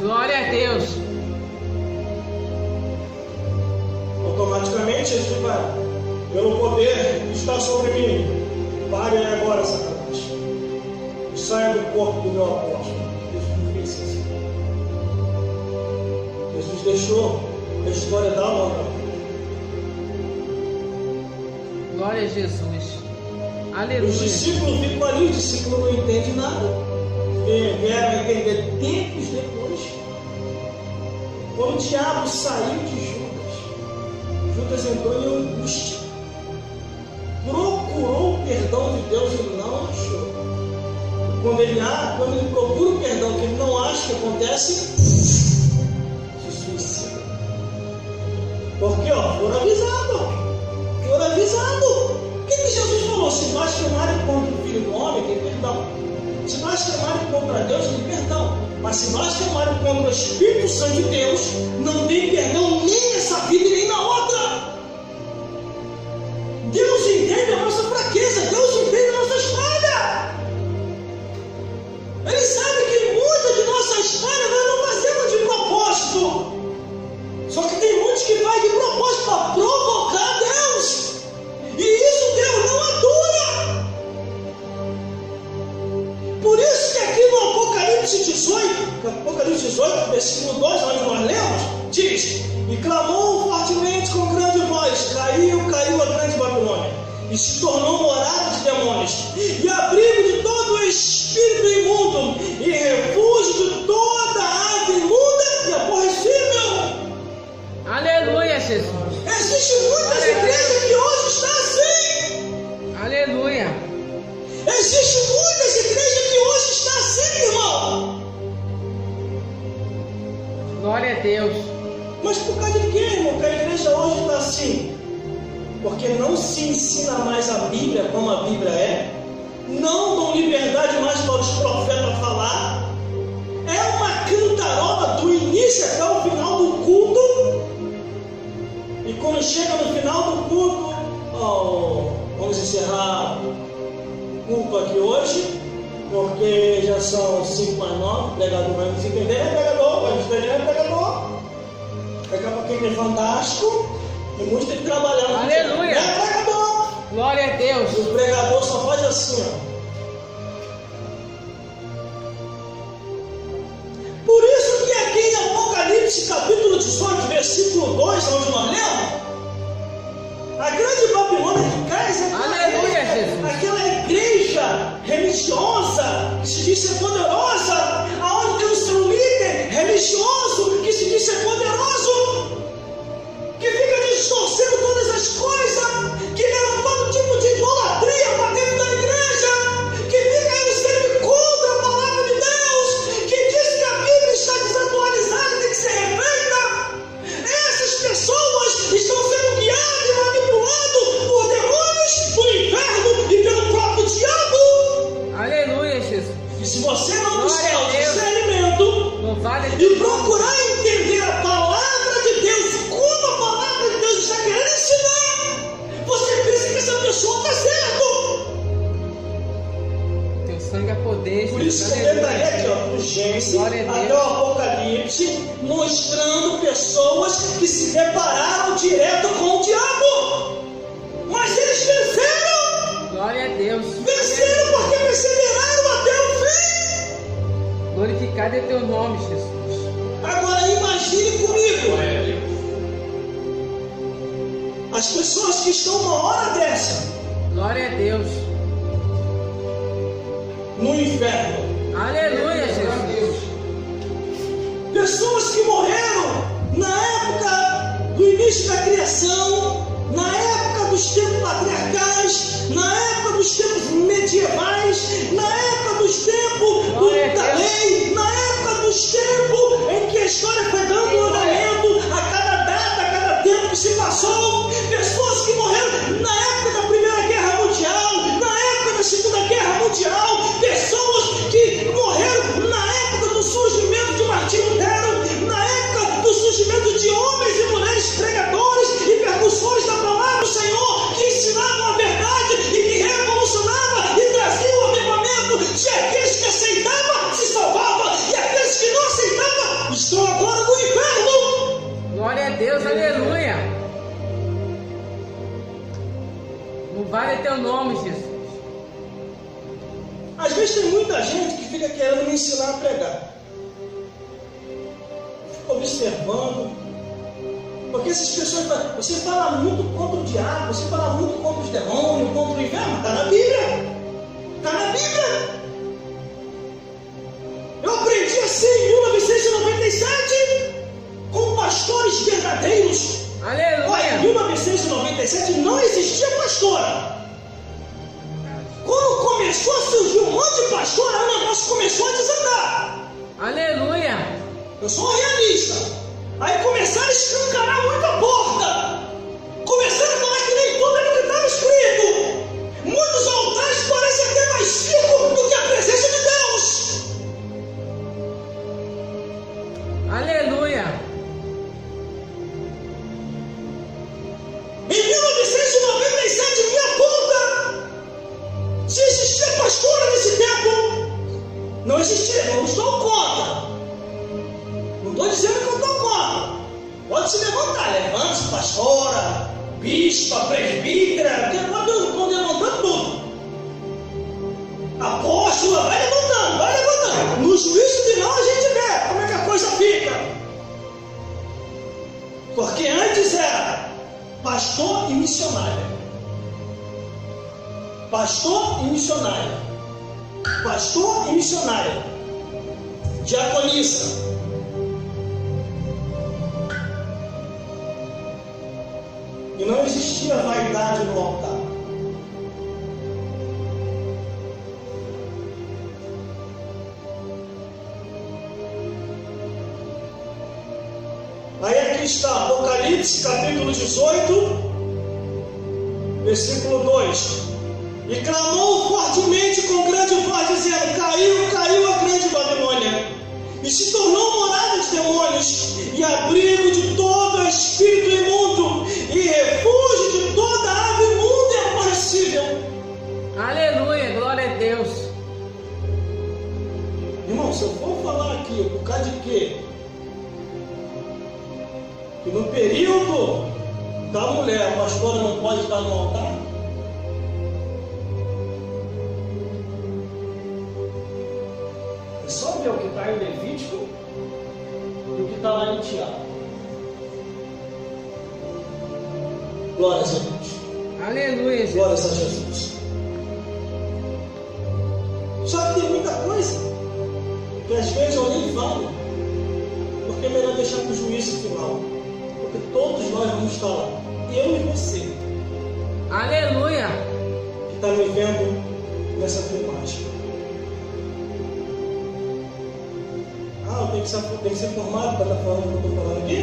Speaker 2: Glória a Deus.
Speaker 1: Automaticamente Jesus vai, pelo poder que está sobre mim, pare agora, Satanás, e saia do corpo do meu apóstolo. Jesus não fez isso. Jesus deixou a história da hora.
Speaker 2: Glória a Jesus.
Speaker 1: Os
Speaker 2: Aleluia.
Speaker 1: discípulos ficam ali, os discípulos não entendem nada. Vieram entender tempos depois. Quando o diabo saiu de Judas entrou em angústia. Procurou o perdão de Deus e não achou. Quando ele procura o perdão que ele não acha, o que acontece? Se suicida. Porque, foram avisados. Foram avisados. O que Jesus falou? Se nós clamarem contra o Filho do Homem, tem perdão. Se nós clamarem contra Deus, tem perdão. Mas se nós clamarem contra o Espírito Santo de Deus, não tem perdão nem nessa vida e nem na outra. Deus entende a nossa fraqueza. Deus entende a nossa história. Ele sabe que muita de nossa história nós não fazemos de propósito. Só que tem muitos que fazem de propósito para provocar Deus. E isso Deus não atura. Por isso que aqui no Apocalipse 18, versículo 2, onde nós lemos, diz: e clamou fortemente com grande voz, caiu a grande Babilônia, e se tornou morada de demônios, e abrigo de todo o espírito imundo, e refúgio de toda ave imunda e aborrecível.
Speaker 2: Aleluia, Jesus.
Speaker 1: Existem muitas igrejas que hoje estão assim.
Speaker 2: Aleluia.
Speaker 1: Existem muitas igrejas que hoje estão assim, irmão.
Speaker 2: Glória a Deus.
Speaker 1: Mas por causa de quê, irmão? Que a igreja hoje está assim? Porque não se ensina mais a Bíblia como a Bíblia é. Não dão liberdade mais para os profetas falar. É uma cantarola do início até o final do culto. E quando chega no final do culto, vamos encerrar o culto aqui hoje, porque já são 5 mais 9, o pregador vai nos entender, é pregador, vai nos entender, é pregador. Daqui a pouquinho é fantástico, e muitos têm que trabalhar.
Speaker 2: Aleluia.
Speaker 1: É pregador.
Speaker 2: Glória a Deus.
Speaker 1: E o pregador só faz assim, Por isso que aqui em Apocalipse capítulo 18, versículo 2, onde nós lemos, a grande Babilônia que cai, aquela igreja religiosa que se diz ser poderosa, aonde tem o seu líder religioso que se diz ser poderoso, que fica distorcendo todas as coisas, que leva todo tipo de idolatria para dentro da igreja, que fica aí sempre contra a palavra de Deus, que diz que a Bíblia está desatualizada e tem que ser refeita. Essas pessoas estão sendo guiadas e manipuladas por demônios do inferno e pelo próprio diabo.
Speaker 2: Aleluia, Jesus.
Speaker 1: E se você não buscar o discernimento e procurar entender a palavra de Deus, como a palavra de Deus está querendo ensinar, você pensa que essa pessoa está certo.
Speaker 2: Teu sangue é poder.
Speaker 1: Por isso que eu detalhei aqui, do Gênesis até o Apocalipse, mostrando pessoas que se depararam direto com o diabo. Mas eles venceram.
Speaker 2: Glória a Deus.
Speaker 1: Venceram porque perseveraram até o fim.
Speaker 2: Glorificado é teu nome, Jesus.
Speaker 1: Agora imagine comigo. As pessoas que estão uma hora dessa
Speaker 2: Glória a Deus.
Speaker 1: no inferno.
Speaker 2: Aleluia, Jesus.
Speaker 1: Pessoas que morreram na época do início da criação, na época dos tempos patriarcais, na época dos tempos medievais, na época dos tempos da lei, na época dos tempos em que a história foi dando andamento a cada data, a cada tempo que se passou. Pessoas que morreram na época da Primeira Guerra Mundial, na época da Segunda Guerra Mundial, pessoas que morreram na época do surgimento de Martinho Lutero, na época do surgimento de homens e mulheres pregadores e percussores da palavra do Senhor, que ensinavam a verdade e que revolucionavam e traziam o avivamento de aqueles que aceitavam se salvavam e aqueles que não aceitavam
Speaker 2: Louvado é teu nome, Jesus.
Speaker 1: Às vezes tem muita gente que fica querendo me ensinar a pregar. Fica observando. Porque essas pessoas falam, você fala muito contra o diabo, você fala muito contra os demônios, contra o inferno. Está na Bíblia. Está na Bíblia. Eu aprendi assim em 1997 com pastores verdadeiros.
Speaker 2: Aleluia.
Speaker 1: Olha, em 1997 não existia pastora. Quando começou a surgir um monte de pastor, aí o negócio começou a desandar.
Speaker 2: Aleluia.
Speaker 1: Eu sou realista. Aí começaram a escancarar muita porta. Começaram a falar que nem tudo era o que estava escrito. Muitos altares parecem até mais firmes do que a presença de Deus.
Speaker 2: Aleluia.
Speaker 1: Em 1997, me aponta se existia pastora nesse tempo. Não existia, não estou contra. Não estou dizendo que eu estou contra. Pode se levantar, levante-se, pastora, bispa, presbítera, estão levantando tudo. Apóstola, vai levantando, vai levantando. No juízo final a gente vê como é que a coisa fica. Porque antes era pastor e missionária. Pastor e missionária. Pastor e missionária. Diaconisa. E não existia vaidade no altar. Aí aqui está Apocalipse capítulo 18, versículo 2. E clamou fortemente com grande voz, dizendo: caiu, caiu a grande Babilônia, e se tornou morada de demônios, e abrigo de todo espírito imundo, e refúgio de toda ave imunda e aborrecível.
Speaker 2: Aleluia, glória a Deus.
Speaker 1: Irmão, se eu for falar aqui, por causa de quê? Que no período da mulher, a pastora não pode estar no altar. É só ver o que está em Levítico e o que está lá em Tiago. Glórias a Deus.
Speaker 2: Aleluia, Jesus.
Speaker 1: Glórias a Jesus. Só que tem muita coisa que às vezes eu nem falo, porque é melhor deixar para o juízo final. Porque todos nós vamos estar lá. Eu e você.
Speaker 2: Aleluia.
Speaker 1: Que está me vendo nessa filmagem. Eu tenho que ser formado para estar falando o que eu estou falando aqui?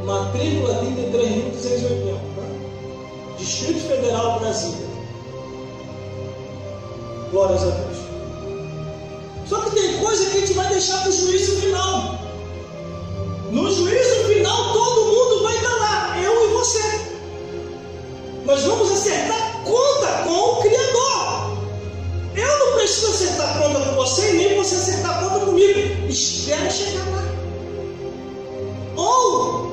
Speaker 1: Matrícula 33.280, tá? Distrito Federal, Brasília. Glórias a Deus. Só que tem coisa que a gente vai deixar para o juízo final. No juízo final, todo mundo vai estar lá, eu e você. Nós vamos acertar conta com o Criador. Eu não preciso acertar conta com você e nem você acertar conta comigo. Espera chegar lá. Ou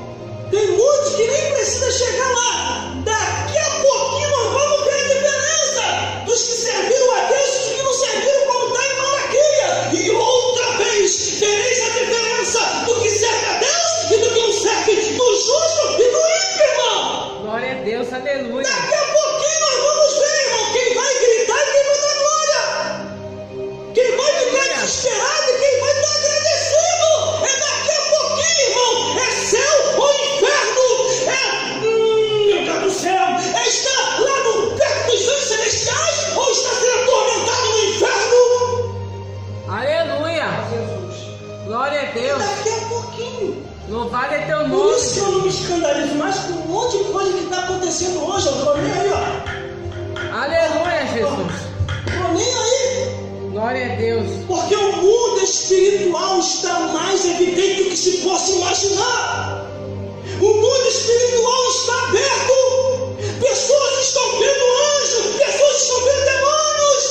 Speaker 1: tem muitos que nem precisa chegar lá. Daqui a pouquinho nós vamos ver a diferença dos que serviram a Deus e dos que não serviram, como está em Malaquias. E outra vez vereis a diferença do que serve a Deus e do que não serve, do justo e do ímpio, irmão.
Speaker 2: Glória a Deus, aleluia.
Speaker 1: Daqui a pouquinho nós vamos ver, irmão, quem vai gritar e quem vai dar glória. Quem vai ficar desesperado e quem vai estar agradecido. É daqui a pouquinho, irmão. É céu ou inferno. Meu Deus do céu. É estar lá no perto dos anjos celestiais ou está sendo atormentado no inferno.
Speaker 2: Aleluia.
Speaker 3: Jesus.
Speaker 2: Glória a Deus.
Speaker 1: Daqui a pouquinho.
Speaker 2: Louvado é teu
Speaker 1: Por
Speaker 2: nome.
Speaker 1: isso que eu não me escandalizo mais com um monte de coisa que está acontecendo hoje. Eu estou nem aí, ó.
Speaker 2: Aleluia, Jesus.
Speaker 1: Estou nem aí.
Speaker 2: Glória a Deus.
Speaker 1: Porque o mundo espiritual está mais evidente do que se possa imaginar. O mundo espiritual está aberto. Pessoas estão vendo anjos, pessoas estão vendo demônios.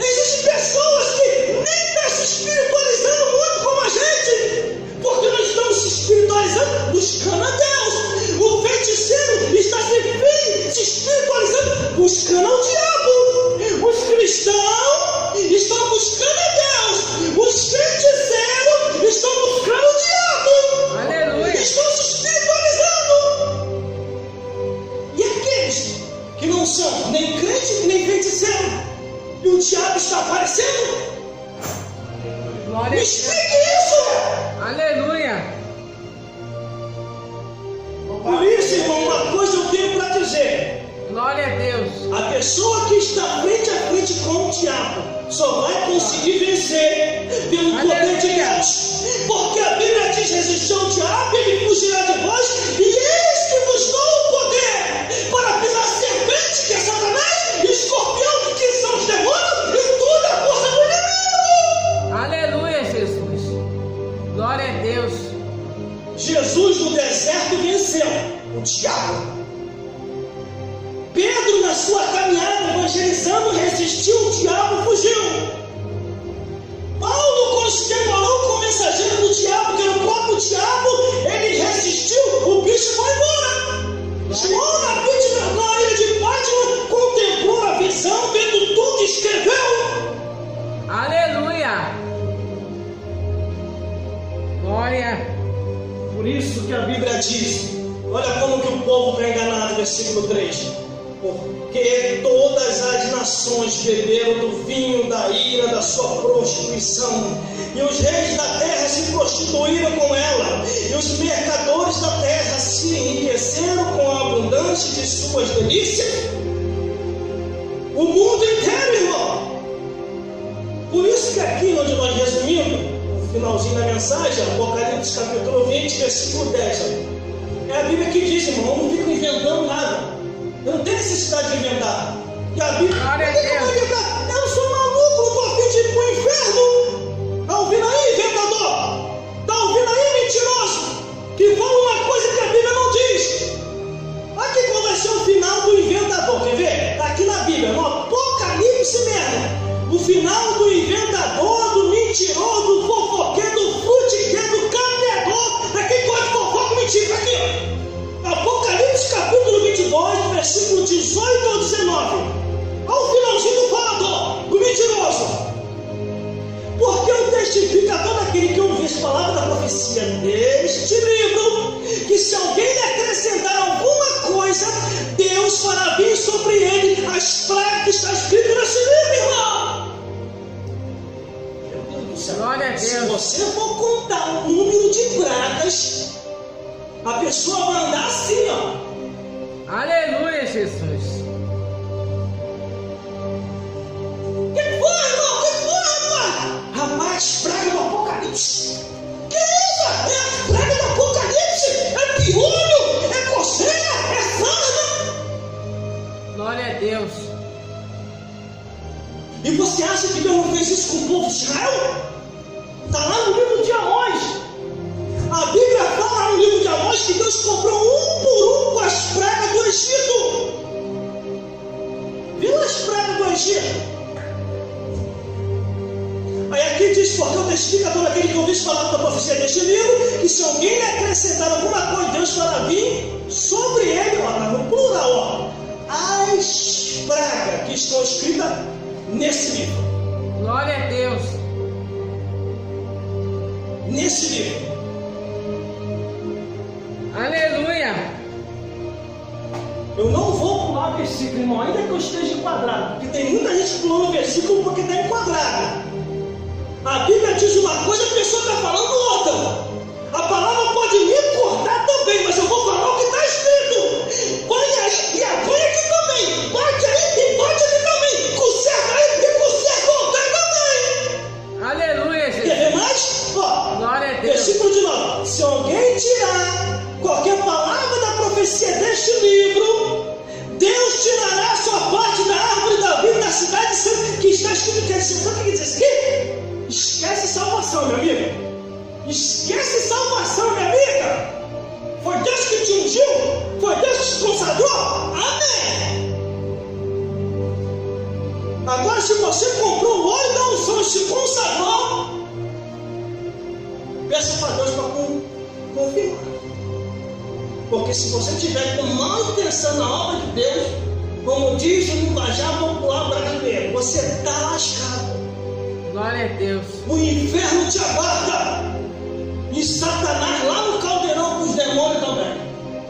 Speaker 1: Existem pessoas que nem estão se espiritualizando muito como a gente, porque nós estamos se espiritualizando buscando a Deus. O feiticeiro está se
Speaker 2: Aleluia.
Speaker 1: Por isso, irmão, uma coisa eu tenho para dizer.
Speaker 2: Glória a Deus.
Speaker 1: A pessoa que está frente a frente com o diabo só vai conseguir vencer pelo poder de Deus. Porque a Bíblia diz: resistir ao diabo, ele fugirá de vós, e eis que vos dou o poder para pisar serpente, que é Satanás, e escorpião, que são os demônios, e toda a força do inimigo.
Speaker 2: Aleluia, Jesus. Glória a Deus.
Speaker 1: Jesus no deserto venceu o diabo. Pedro, na sua caminhada evangelizando, resistiu, o diabo fugiu. Paulo, quando se deparou com o mensageiro do diabo, que era o próprio diabo, ele resistiu, o bicho foi embora. João, na ilha de Pátimo, contemplou a visão, vendo tudo e escreveu.
Speaker 2: Aleluia. Glória.
Speaker 1: Por isso que a Bíblia diz, olha como que o povo está enganado, versículo 3. Porque todas as nações beberam do vinho da ira da sua prostituição, e os reis da terra se prostituíram com ela, e os mercadores da terra se enriqueceram com a abundância de suas delícias. O mundo inteiro, irmão. Por isso que aqui onde nós resumimos, no finalzinho da mensagem, Apocalipse capítulo 20, versículo 10, é a Bíblia que diz, irmão, eu não fico inventando nada. Eu não tenho necessidade de inventar. E a Bíblia, eu sou maluco, não estou a fim de ir para o inferno. Está ouvindo aí, inventador? Está ouvindo aí, mentiroso? Que fala uma coisa que a Bíblia não diz. Aqui qual vai ser o final do inventador, quer ver? Está aqui na Bíblia, no Apocalipse mesmo. O final do inventador, do mentiroso, do fofoqueiro, do frutiqueiro, do caluniador, daquele gosta de fofoca e mentira. Aqui, ó. Apocalipse capítulo 22, versículo 18 ao 19. Ao finalzinho do falador, do mentiroso. Porque eu testifico a todo aquele que ouve as palavras da profecia deste livro, que se alguém lhe acrescentar alguma coisa, Deus fará vir sobre ele as pragas que está escrito nesse livro, irmão. Meu Deus do céu.
Speaker 2: Glória a Deus.
Speaker 1: Se você for contar o número de pragas, a pessoa vai andar assim, ó.
Speaker 2: Aleluia, Jesus.
Speaker 1: Que foi, irmão? Que foi, rapaz? Rapaz, praga do Apocalipse. Que isso? É a praga do Apocalipse? É piolho? É coceira? É sarna?
Speaker 2: Glória a Deus.
Speaker 1: E você acha que Deus não fez isso com o povo de Israel? Está lá no livro de Amós. A Bíblia fala no livro de Amós que Deus comprou um por um com as pragas do Egito. Viu as pragas do Egito? Aí aqui diz, porque eu testifico a todo aquele que ouviu falar da profecia deste livro, que se alguém lhe acrescentar alguma coisa, Deus fará vir sobre ele, ó, no plural, ó, as pragas que estão escritas nesse livro.
Speaker 2: Glória a Deus.
Speaker 1: Nesse livro.
Speaker 2: Aleluia.
Speaker 1: Eu não vou pular versículo, irmão, ainda que eu esteja enquadrado, porque tem muita gente pulando versículo porque está enquadrado. A Bíblia diz uma coisa, a pessoa está falando outra. A palavra pode me cortar também, mas eu vou falar o que está escrito. Vai aí e vai aqui também. Bate aí e bate aqui também. Conserta aí e conserta outra também.
Speaker 2: Aleluia, Jesus.
Speaker 1: Quer ver mais? Ó,
Speaker 2: glória a Deus.
Speaker 1: Versículo de 9. Se alguém tirar qualquer palavra da profecia deste livro, Deus tirará a sua parte da árvore da vida da cidade que está escrito. Sabe o que diz isso aqui? Esquece salvação, meu amigo. Esquece salvação, minha amiga. Foi Deus que te ungiu? Foi Deus que te consagrou? Amém. Agora, se você comprou o óleo da unção e se consagrou, peça para Deus para confirmar. Porque se você tiver com má intenção na obra de Deus, como diz o linguajar popular brasileiro, você está lascado.
Speaker 2: Glória a Deus.
Speaker 1: O inferno te aguarda. E Satanás lá no caldeirão com os demônios também.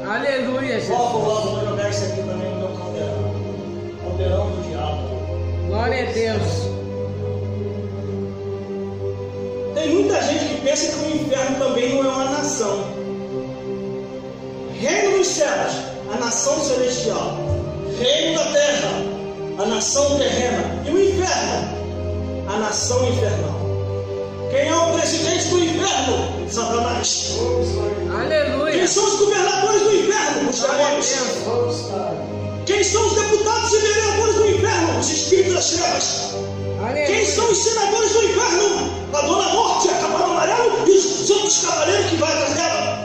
Speaker 2: Aleluia, Jesus.
Speaker 1: Vou jogar isso aqui também no meu caldeirão. Caldeirão do diabo.
Speaker 2: Glória a Deus.
Speaker 1: Tem muita gente que pensa que o inferno também trevas, a nação celestial. Reino da terra, a nação terrena. E o inferno, a nação infernal. Quem é o presidente do inferno? Satanás.
Speaker 2: Aleluia.
Speaker 1: Quem são os governadores do inferno? Os demônios. Quem são os deputados e vereadores do inferno? Os espíritos das trevas.
Speaker 2: Aleluia.
Speaker 1: Quem são os senadores do inferno? A Dona Morte, a Cavalo Amarelo e os outros cavaleiros que vai atrás dela.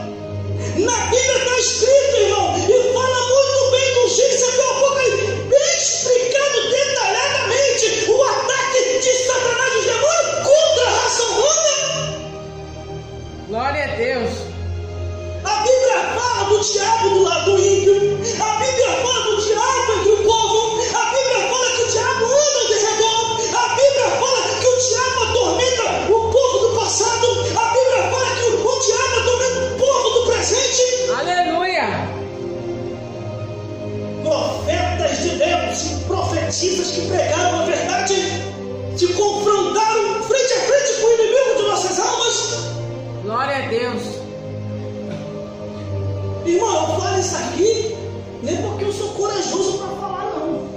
Speaker 1: Na Bíblia está escrito, irmão, e fala muito bem do Gênesis até o Apocalipse, bem explicado detalhadamente o ataque de Satanás e os demônios contra a raça humana.
Speaker 2: Glória a Deus.
Speaker 1: A Bíblia fala do diabo do lado do ímpio. A Bíblia fala do diabo entre o povo. A Bíblia fala que o diabo anda ao derredor. A Bíblia fala que o diabo atormenta o povo do passado. A Bíblia fala que o diabo atormenta o povo do presente.
Speaker 2: Aleluia.
Speaker 1: Profetas de Deus e profetisas que pregaram a verdade, se confrontaram frente a frente com o inimigo de nossas almas.
Speaker 2: Glória a Deus.
Speaker 1: Irmão, eu falo isso aqui nem porque eu sou corajoso para falar, não.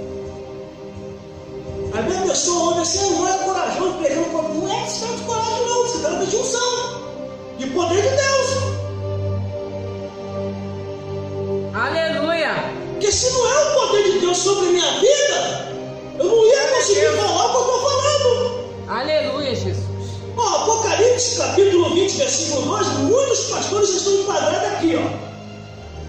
Speaker 1: A minha pessoa ouve assim, não é corajoso, pregando, não é questão de coragem, não. Se trata de unção, de poder de Deus.
Speaker 2: Aleluia.
Speaker 1: Porque se não é o poder de Deus sobre a minha vida, eu não ia conseguir falar o que eu estou falando.
Speaker 2: Aleluia, Jesus.
Speaker 1: Ó, Apocalipse capítulo 20, versículo 2, muitos pastores estão enquadrados aqui, ó.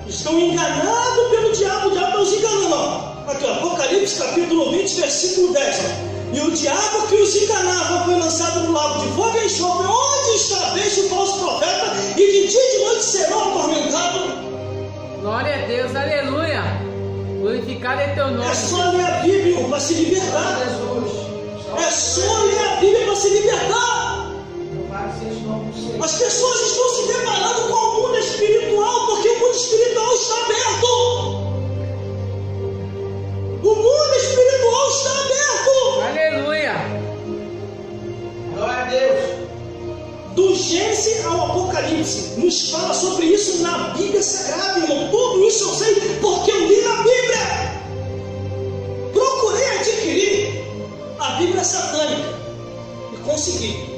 Speaker 1: Estão enganados pelo diabo, o diabo está os enganando, ó. Aqui, ó, Apocalipse capítulo 20, versículo 10, ó. E o diabo que os enganava foi lançado no lago de fogo e enxofre, onde está a besta o falso profeta, e de dia e de noite serão atormentados.
Speaker 2: Glória a Deus, aleluia. Glorificado é teu nome.
Speaker 1: É só ler a Bíblia para se libertar. É só ler a Bíblia para se libertar. As pessoas estão se deparando com o mundo espiritual porque o mundo espiritual está aberto. O mundo espiritual está aberto.
Speaker 2: Aleluia.
Speaker 3: Glória a Deus.
Speaker 1: Do Gênesis ao Apocalipse, nos fala sobre isso na Bíblia Sagrada, irmão. Tudo isso eu sei porque eu li na Bíblia. Procurei adquirir a Bíblia satânica e consegui.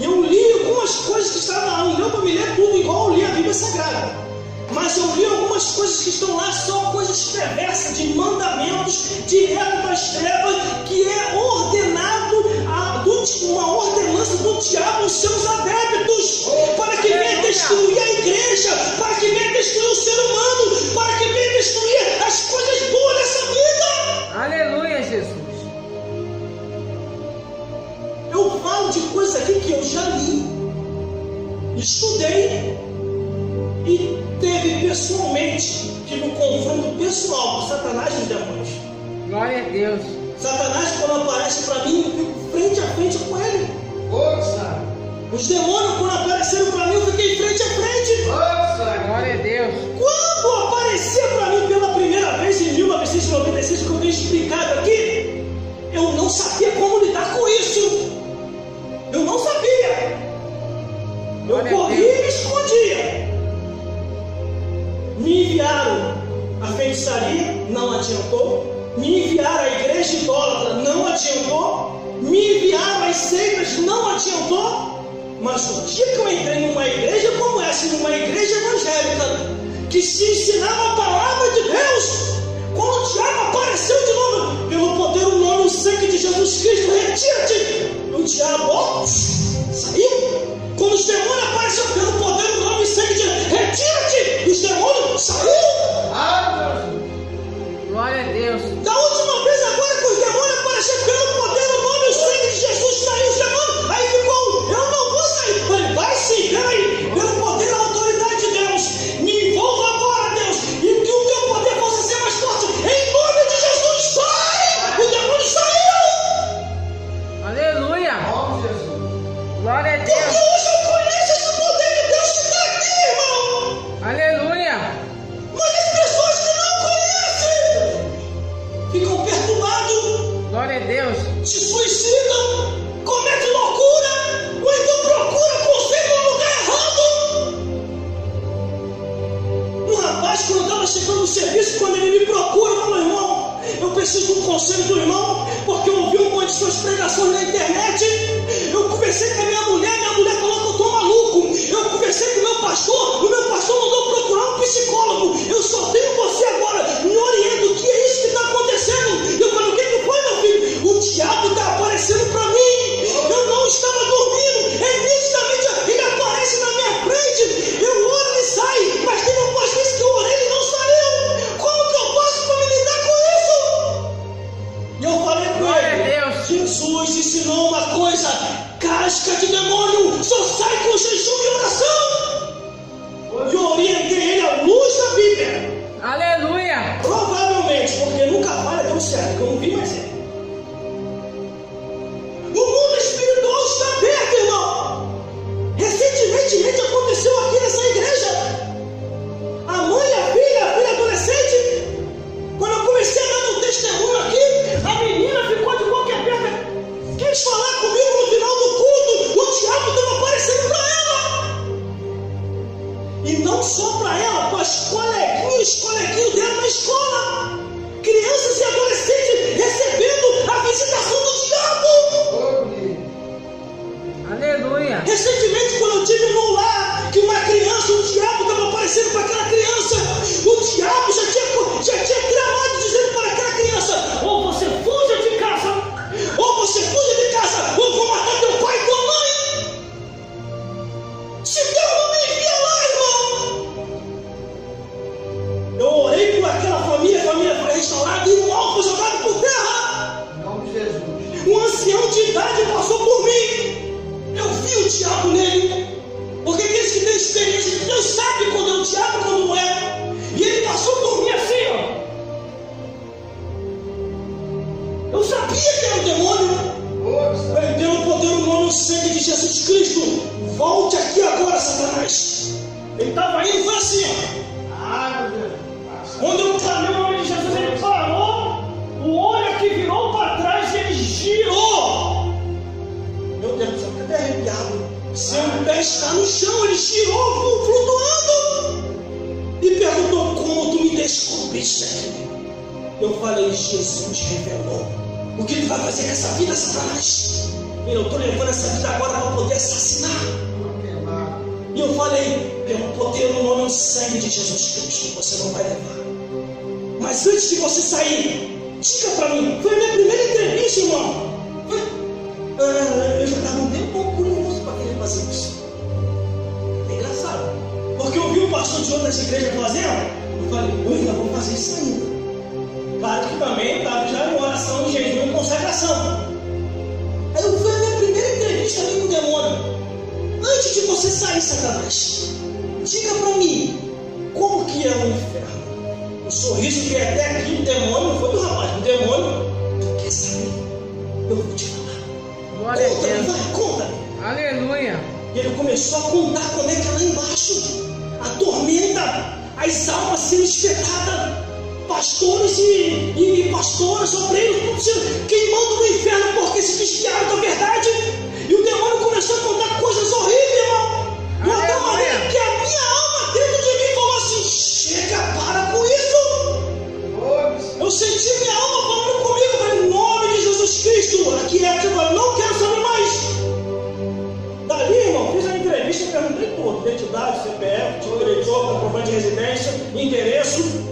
Speaker 1: Eu li algumas coisas que estavam lá, não deu para me ler tudo igual eu li a Bíblia Sagrada. Mas eu li algumas coisas que estão lá, só coisas perversas, de mandamentos direto das trevas, que é ordenado, uma ordenança do diabo aos seus adeptos, para que venha destruir a igreja, para que venha destruir o ser humano, para que venha destruir as coisas boas dessa vida.
Speaker 2: Aleluia, Jesus.
Speaker 1: Eu falo de coisas aqui que eu já li, estudei e teve pessoalmente, tive um confronto pessoal com Satanás e os demônios.
Speaker 2: Glória a Deus.
Speaker 1: Satanás, quando aparece para mim, eu fico frente a frente com ele.
Speaker 3: Força.
Speaker 1: Os demônios, quando apareceram para mim, eu fiquei frente a frente.
Speaker 3: Força.
Speaker 2: Glória a Deus.
Speaker 1: Quando aparecia para mim pela primeira vez em 1996, que eu tenho explicado aqui, eu não sabia como lidar com isso. Eu não sabia. Eu corria e me escondia. Me enviaram a feitiçaria, não adiantou. Me enviaram a igreja idólatra, não adiantou. Me enviaram as seitas, não adiantou. Mas o dia que eu entrei numa igreja como essa, numa igreja evangélica, que se ensinava a palavra de Deus, quando o diabo apareceu de novo, pelo poder, o nome, o sangue de Jesus Cristo, retira-te. O diabo, ó, saiu. Quando os demônios apareceram pelo poder, o nome, o sangue de Jesus, retira-te. Os demônios saíram.
Speaker 2: Glória a Deus.
Speaker 1: Da última vez agora que os demônios apareceram pelo poder, o nome, o sangue de Jesus, saiu os demônios. Aí ficou, eu não vou sair. Falei, vai sim, peraí, pelo poder e a autoridade de Deus, me envolva agora, Deus, e que o teu poder possa ser mais forte. Em nome de Jesus, sai! O demônio saiu!
Speaker 2: Aleluia. Glória a Deus.
Speaker 1: conselho do irmão, porque eu ouvi uma de suas pregações na internet. Eu conversei com a minha mulher falou que eu estou maluco. Eu conversei com o meu pastor mandou procurar um psicólogo. Eu só tenho você agora, me orienta, o que é isso que está acontecendo? Eu falei, o que foi, meu filho? O diabo está aparecendo para mim. Eu não estava dormindo, nitidamente ele aparece na minha frente. Eu oro, ele sai, mas tem algumas vezes que eu orei, ele não saiu. Como que eu faço para me lidar com isso? E eu falei com ele, Jesus ensinou uma coisa: casca de demônio só sai com jejum e oração. Eu orientei ele à luz da Bíblia.
Speaker 2: Aleluia.
Speaker 1: Provavelmente, porque nunca falha, deu certo, que eu não vi mais ele. O mundo espiritual está aberto, irmão. Recentemente aconteceu aqui nessa igreja. A mãe e a filha adolescente. Quando eu comecei a dar meu testemunho aqui, a menina ficou de boca aberta. Quis falar comigo no final do culto. O diabo estava aparecendo para ela. E não só para ela, para os coleguinhos dela na escola. Crianças e adolescentes recebendo a visitação do diabo.
Speaker 2: Aleluia.
Speaker 1: Recentemente, quando eu tive num lar que uma criança, o diabo estava aparecendo para aquela criança. O diabo já tinha tramado dizendo para aquela criança: ou você fuja de casa, ou vou matar teu pai e tua mãe. Se Deus não me envia lá, irmão. Eu orei por aquela família, a família foi restaurada e o mal foi jogado por terra.
Speaker 3: Em nome de Jesus.
Speaker 1: Um ancião de idade passou por mim. Eu vi o diabo nele. Porque aqueles que têm experiência de Deus sabem quando é o diabo e quando não é. E ele passou por mim assim, ó. Eu sabia que era o demônio. Pelo poder do nome e sangue de Jesus Cristo. Volte aqui agora, Satanás. Ele estava indo, foi assim, ó.
Speaker 3: Ai, meu Deus.
Speaker 1: Quando eu clamei o nome de Jesus, ele parou. O olho aqui virou para trás e ele girou. Meu Deus do céu, fiquei até arrepiado. Seu pé está no chão, ele girou, flutuando. E perguntou: como tu me descobriste aqui? Eu falei: Jesus revelou. O que ele vai fazer com essa vida, Satanás? Eu estou levando essa vida agora para poder assassinar. E eu falei: pelo poder no nome e sangue de Jesus Cristo, você não vai levar. Mas antes de você sair, diga para mim. Foi a minha primeira entrevista, irmão. Eu já estava um pouco curioso para querer fazer isso. É engraçado, porque eu vi um pastor de outras igrejas fazendo. Eu falei: eu ainda vou fazer isso ainda. Claro que também estava já em oração, em jejum e consagração. Aí eu fui a minha primeira entrevista ali com o demônio. Antes de você sair, Satanás, diga para mim, como que é o inferno? O sorriso que é até aqui, o demônio não foi do rapaz, o demônio, tu quer saber? Eu vou te falar.
Speaker 2: Glória a Deus.
Speaker 1: Vai, conta-me.
Speaker 2: Aleluia.
Speaker 1: E ele começou a contar como é que é lá embaixo. A tormenta, as almas sendo espetadas. Pastores e pastoras, obreiros, tudo sendo queimando no inferno porque se desviaram da verdade. E o demônio começou a contar coisas horríveis, irmão. De uma tal maneira que a minha alma dentro de mim falou assim: chega, para com isso. Eu senti minha alma falando comigo, falei: em nome de Jesus Cristo, aqui é tipo, eu não quero saber mais. Dali, irmão, fiz a entrevista, perguntei tudo: identidade, CPF, tipo eleitor, comprovante de residência, endereço.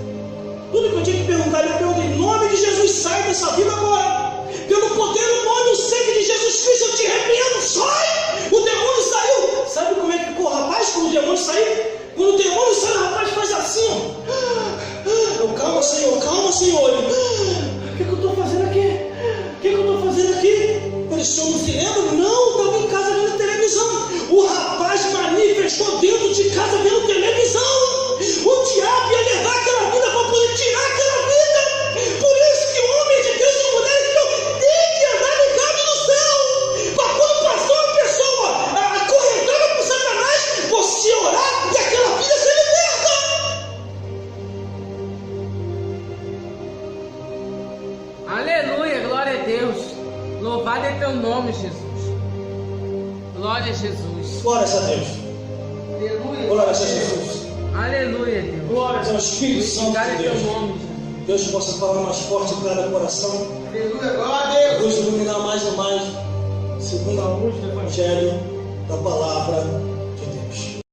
Speaker 1: Tudo que eu tinha que perguntar, eu perguntei: em nome de Jesus, sai dessa vida agora. Pelo poder do nome e o sangue de Jesus Cristo, eu te repreendo, sai! O demônio saiu. Sabe como é que ficou o rapaz quando o demônio saiu? Quando o demônio sai, o rapaz faz assim, ó. Eu: calma, Senhor. Ele: o que eu estou fazendo aqui? Eu falei: o senhor não se lembra? Não, estava em casa vendo televisão. O rapaz manifestou dentro de casa vendo televisão. O diabo ia levar aquela vida para poder tirar aquela vida. Por isso que homens de Deus e mulheres de Deus têm que andar ligados no céu. Para quando passou uma pessoa acorrentada por Satanás, você orar e aquela vida ser liberta.
Speaker 2: Aleluia, glória a Deus. Louvado é teu nome, Jesus. Glória a Jesus.
Speaker 1: Glórias a Deus.
Speaker 3: Aleluia.
Speaker 1: Glórias a Jesus.
Speaker 2: Aleluia, Deus.
Speaker 1: Glórias ao Espírito Santo
Speaker 2: Glória
Speaker 1: de
Speaker 2: é teu
Speaker 1: Deus.
Speaker 2: nome, Jesus.
Speaker 1: Deus possa falar mais forte em cada coração.
Speaker 3: Aleluia, glória a Deus.
Speaker 1: Nos iluminar mais e mais, segundo a luz do Evangelho, da palavra